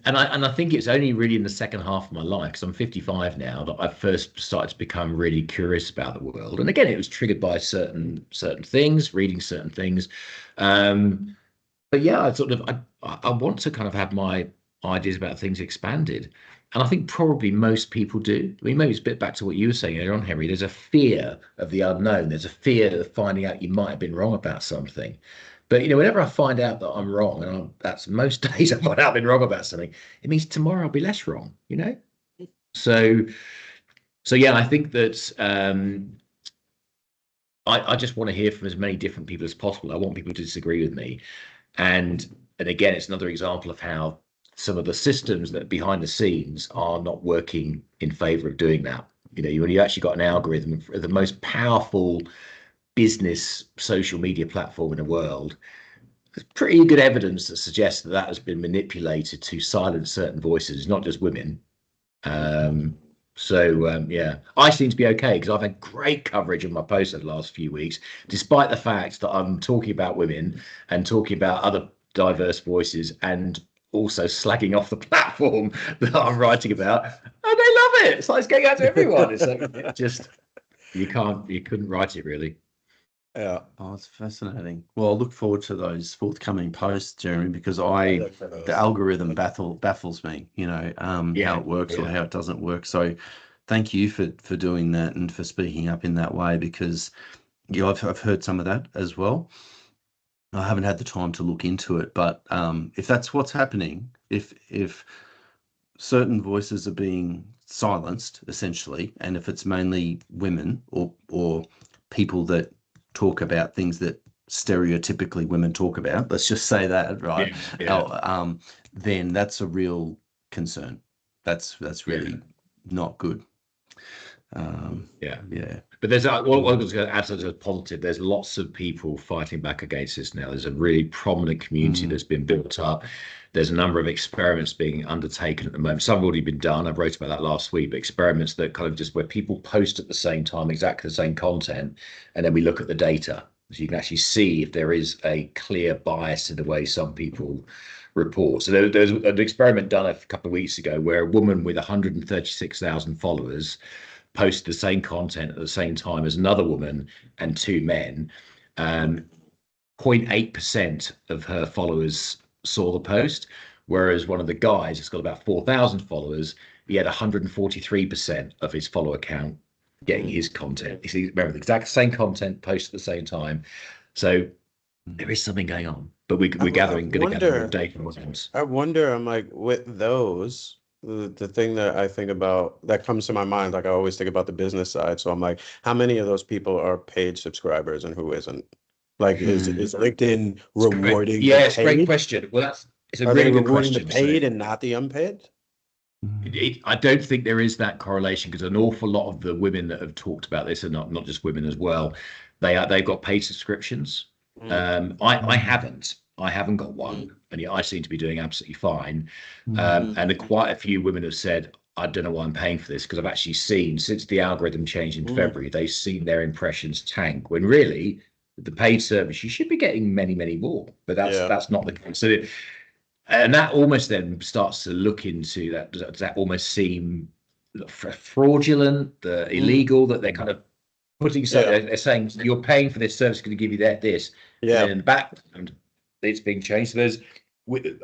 I think it's only really in the second half of my life, because I'm 55 now, that I first started to become really curious about the world. And again, it was triggered by certain things, reading certain things. But yeah, I want to kind of have my ideas about things expanded. And I think probably most people do. I mean, maybe it's a bit back to what you were saying earlier on, Henry. There's a fear of the unknown. There's a fear of finding out you might have been wrong about something. But, whenever I find out that I'm wrong, and that's most days I find out I've been wrong about something, it means tomorrow I'll be less wrong, So yeah, I think that I just want to hear from as many different people as possible. I want people to disagree with me. And again, it's another example of how some of the systems that behind the scenes are not working in favor of doing that. When you actually got an algorithm, the most powerful business social media platform in the world, there's pretty good evidence that suggests that has been manipulated to silence certain voices, not just women. Yeah, I seem to be okay because I've had great coverage of my posts over the last few weeks, despite the fact that I'm talking about women and talking about other diverse voices and also slagging off the platform that I'm writing about, and they love it. It's like it's getting out to everyone. It's like just you couldn't write it really. Yeah. Oh, it's fascinating. Well, I'll look forward to those forthcoming posts, Jeremy, because the algorithm baffles me, how it works or how it doesn't work. So thank you for doing that and for speaking up in that way, because I've heard some of that as well. I haven't had the time to look into it, but if that's what's happening, if certain voices are being silenced, essentially, and if it's mainly women or people that talk about things that stereotypically women talk about, let's just say that, right? Then that's a real concern. That's really not good. But there's what I was going to add as a positive. There's lots of people fighting back against this now. There's a really prominent community that's been built up. There's a number of experiments being undertaken at the moment. Some have already been done. I wrote about that last week. But experiments that kind of just where people post at the same time exactly the same content, and then we look at the data, so you can actually see if there is a clear bias in the way some people report. So there's an experiment done a couple of weeks ago where a woman with 136,000 followers posted the same content at the same time as another woman and two men, 0.8% of her followers saw the post, whereas one of the guys has got about 4,000 followers. He had 143% of his follower count getting his content. You see, remember the exact same content posted at the same time. So there is something going on, but we're going to gather more data on those. I wonder, I'm like, with those, the thing that I think about that comes to my mind, like I always think about the business side. So I'm like, how many of those people are paid subscribers and who isn't? Like, is LinkedIn rewarding the it's a great paid? question. Well, it's a Are really they good rewarding the question. paid and not the unpaid? I don't think there is that correlation, because an awful lot of the women that have talked about this, and not just women as well, they've got paid subscriptions. I haven't got one, and yet I seem to be doing absolutely fine. And quite a few women have said, I don't know why I'm paying for this, because I've actually seen, since the algorithm changed in February, they've seen their impressions tank, when really the paid service you should be getting many, many more, but that's not the case. So and that almost then starts to look into that. Does that almost seem fraudulent, illegal, that they're kind of putting they're saying you're paying for this service, going to give you this, and then in the background it's being changed. So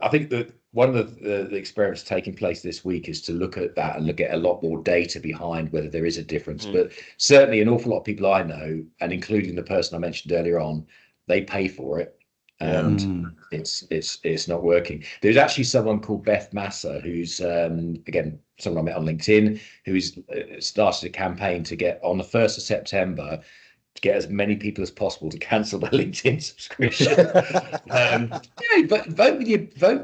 I think that one of the experiments taking place this week is to look at that and look at a lot more data behind whether there is a difference. But certainly an awful lot of people I know, and including the person I mentioned earlier on, they pay for it. And it's not working. There's actually someone called Beth Massa, who's again someone I met on LinkedIn, who's started a campaign to get on the 1st of September to get as many people as possible to cancel their LinkedIn subscription. But vote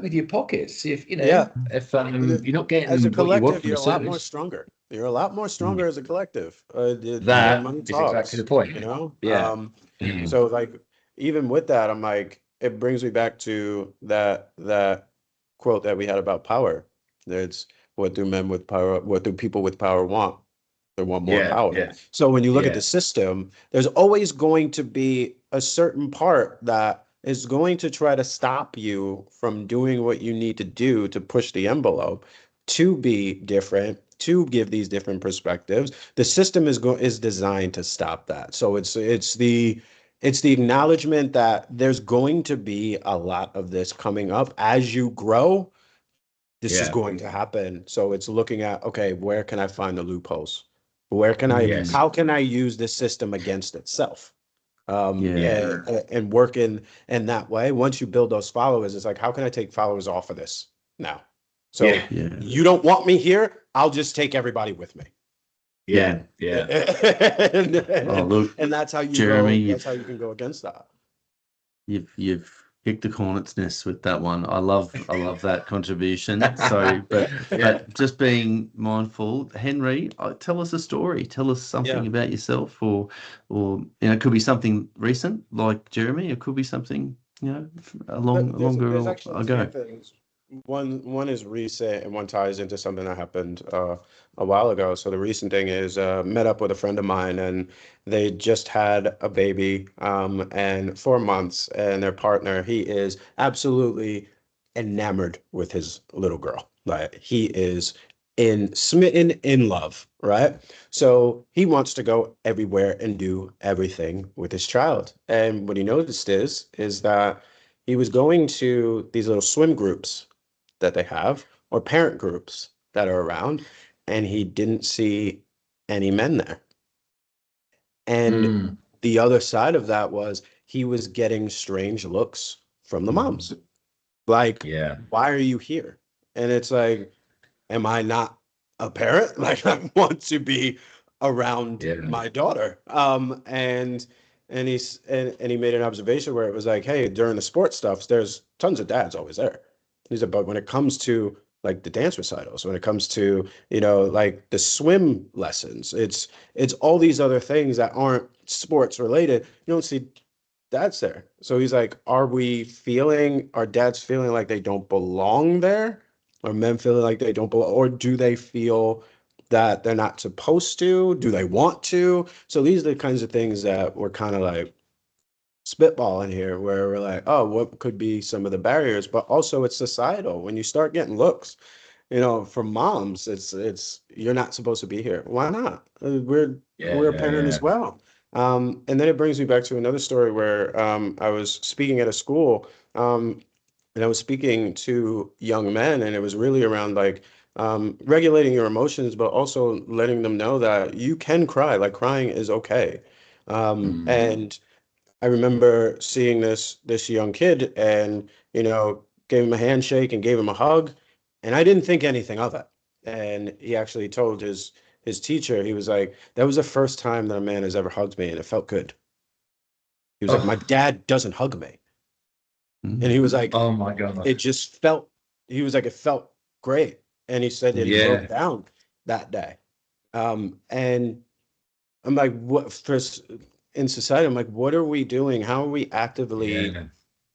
with your pockets. If you know, if you're not getting as a what you want collective, from you're the a lot service, more stronger. You're a lot more stronger as a collective. that money is talks, exactly the point. you know? Yeah. So like, even with that, I'm like, it brings me back to that quote that we had about power. It's what do people with power want? They want more power. Yeah. So when you look at the system, there's always going to be a certain part that is going to try to stop you from doing what you need to do to push the envelope, to be different, to give these different perspectives. The system is designed to stop that. So it's the acknowledgement that there's going to be a lot of this coming up as you grow. This is going to happen. So it's looking at, okay, where can I find the loopholes? How can I use this system against itself? And work in that way. Once you build those followers, it's like, how can I take followers off of this now? So you don't want me here, I'll just take everybody with me. Yeah. And that's how you Jeremy, that's how you can go against that. You've picked the hornet's nest with that one. I love that contribution. So, but just being mindful, Henry, tell us a story. Tell us something about yourself, or it could be something recent like Jeremy. It could be something longer ago. One is recent, and one ties into something that happened a while ago. So the recent thing is met up with a friend of mine, and they just had a baby, and 4 months, and their partner, he is absolutely enamored with his little girl. Like, he is smitten in love, right? So he wants to go everywhere and do everything with his child. And what he noticed is that he was going to these little swim groups that they have, or parent groups that are around, and he didn't see any men there. And the other side of that was he was getting strange looks from the moms. Like, why are you here? And it's like, am I not a parent? Like, I want to be around my daughter. And he made an observation where it was like, hey, during the sports stuff, there's tons of dads always there. He said, but when it comes to like the dance recitals, when it comes to, like the swim lessons, it's all these other things that aren't sports related. You don't see dads there. So he's like, are dads feeling like they don't belong there? Or men feeling like they don't belong? Or do they feel that they're not supposed to? Do they want to? So these are the kinds of things that we're kind of like spitballing here, where we're like, oh, what could be some of the barriers? But also it's societal. When you start getting looks for moms, it's you're not supposed to be here. Why not? We're a parent Yeah. as well. And then it brings me back to another story where I was speaking at a school, and I was speaking to young men, and it was really around like regulating your emotions, but also letting them know that you can cry, like crying is okay. Mm. And I remember seeing this young kid and, gave him a handshake and gave him a hug, and I didn't think anything of it. And he actually told his teacher, he was like, that was the first time that a man has ever hugged me, and it felt good. He was like, my Oh, dad doesn't hug me. And Mm. he was like, oh my God. it just felt, he was like, it felt great. And he said that he broke Yeah. down that day. And I'm like, what first in society? I'm like, what are we doing? How are we actively Yeah.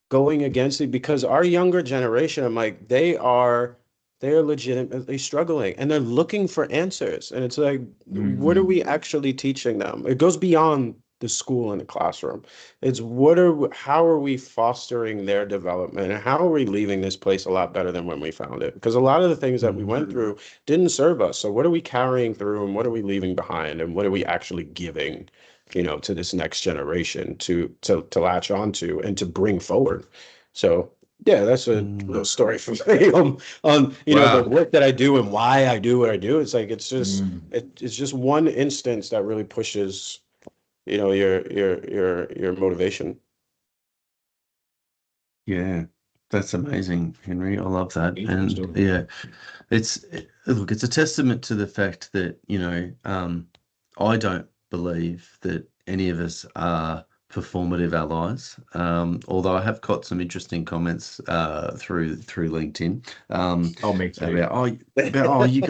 going against it? Because our younger generation, I'm like, they are legitimately struggling and they're looking for answers. And it's like, what are Mm. we actually teaching them? It goes beyond the school and the classroom. It's how are we fostering their development and how are we leaving this place a lot better than when we found it? Because a lot of the things that we Mm. went through didn't serve us. So what are we carrying through and what are we leaving behind and what are we actually giving, to this next generation to latch onto and to bring forward? So yeah, that's a Mm. little story from me on the Wow. work that I do and why I do what I do. It's like Mm. it's just one instance that really pushes, your motivation. Yeah, that's amazing, Henry. I love that. Beautiful And story. yeah, look, it's a testament to the fact that, I don't believe that any of us are performative allies. Although I have got some interesting comments through LinkedIn Oh, me too. about you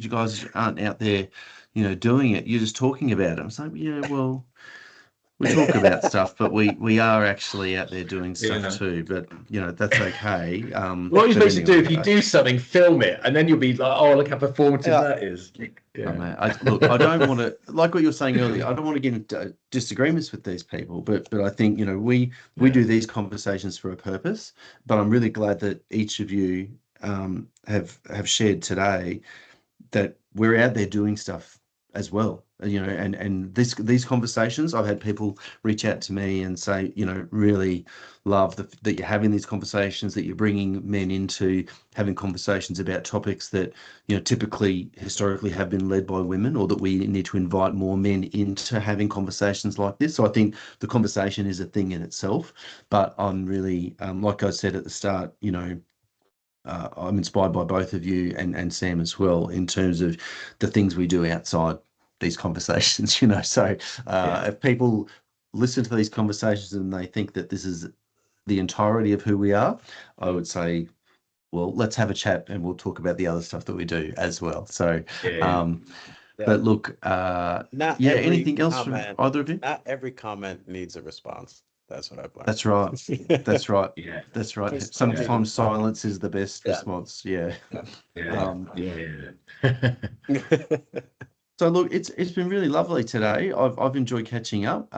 guys aren't out there, doing it. You're just talking about it. I'm saying, yeah, well, we talk about stuff, but we are actually out there doing stuff Yeah. too. But that's okay. What you're But supposed to do, if anyway, you do something, film it, and then you'll be like, "Oh, look how performative Yeah. that is." oh Yeah, man, look, I don't want to, like what you were saying earlier. I don't want to get into disagreements with these people, but I think we yeah, do these conversations for a purpose. But I'm really glad that each of you have shared today that we're out there doing stuff as well. And these conversations, I've had people reach out to me and say, really love that you're having these conversations, that you're bringing men into having conversations about topics that, typically historically have been led by women, or that we need to invite more men into having conversations like this. So I think the conversation is a thing in itself, but I'm really, like I said at the start, I'm inspired by both of you and Sam as well in terms of the things we do outside these conversations, So yeah. if people listen to these conversations and they think that this is the entirety of who we are, I would say, well, let's have a chat and we'll talk about the other stuff that we do as well. So, Yeah. um, Yeah. but look, Not yeah, every anything else from comment, either of you? not every comment needs a response. That's what I've That's right. learned. That's right. Yeah. That's right. Just some Yeah. people. Sometimes silence is the best Yeah. response. Yeah. Yeah. Um, Yeah. So look, it's been really lovely today. I've enjoyed catching up.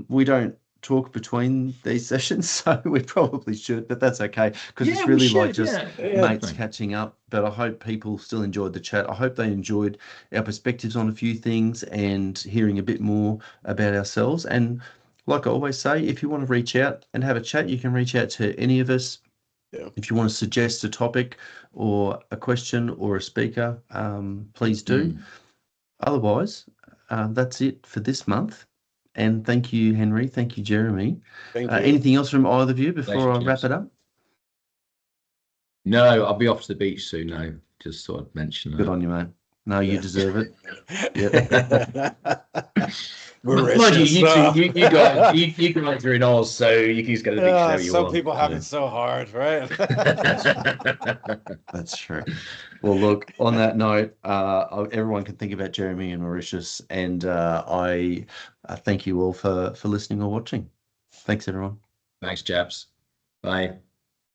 We don't talk between these sessions, so we probably should, but that's okay because it's Yeah, we really like should. just Yeah, Yeah. mates definitely. catching up. But I hope people still enjoyed the chat. I hope they enjoyed our perspectives on a few things and hearing a bit more about ourselves. And like I always say, if you want to reach out and have a chat, you can reach out to any of us. Yeah. If you want to suggest a topic or a question or a speaker, please do. Mm. Otherwise, that's it for this month. And thank you, Henry. Thank you, Jeremy. Thank you. Anything else from either of you Pleasure, before I wrap chaps. it up? No, I'll be off to the beach soon. No, just thought I'd mention Good on you, mate. No, you Yeah. deserve it. Yep. Mind you, Mauritius. you two, you guys, you guys are in Oz, so you can just go to the beach Yeah, whenever you some want. people have it so hard, right? That's true. Well, look, on that note, everyone can think about Jeremy and Mauritius, and I thank you all for listening or watching. Thanks, everyone. Thanks, chaps. Bye.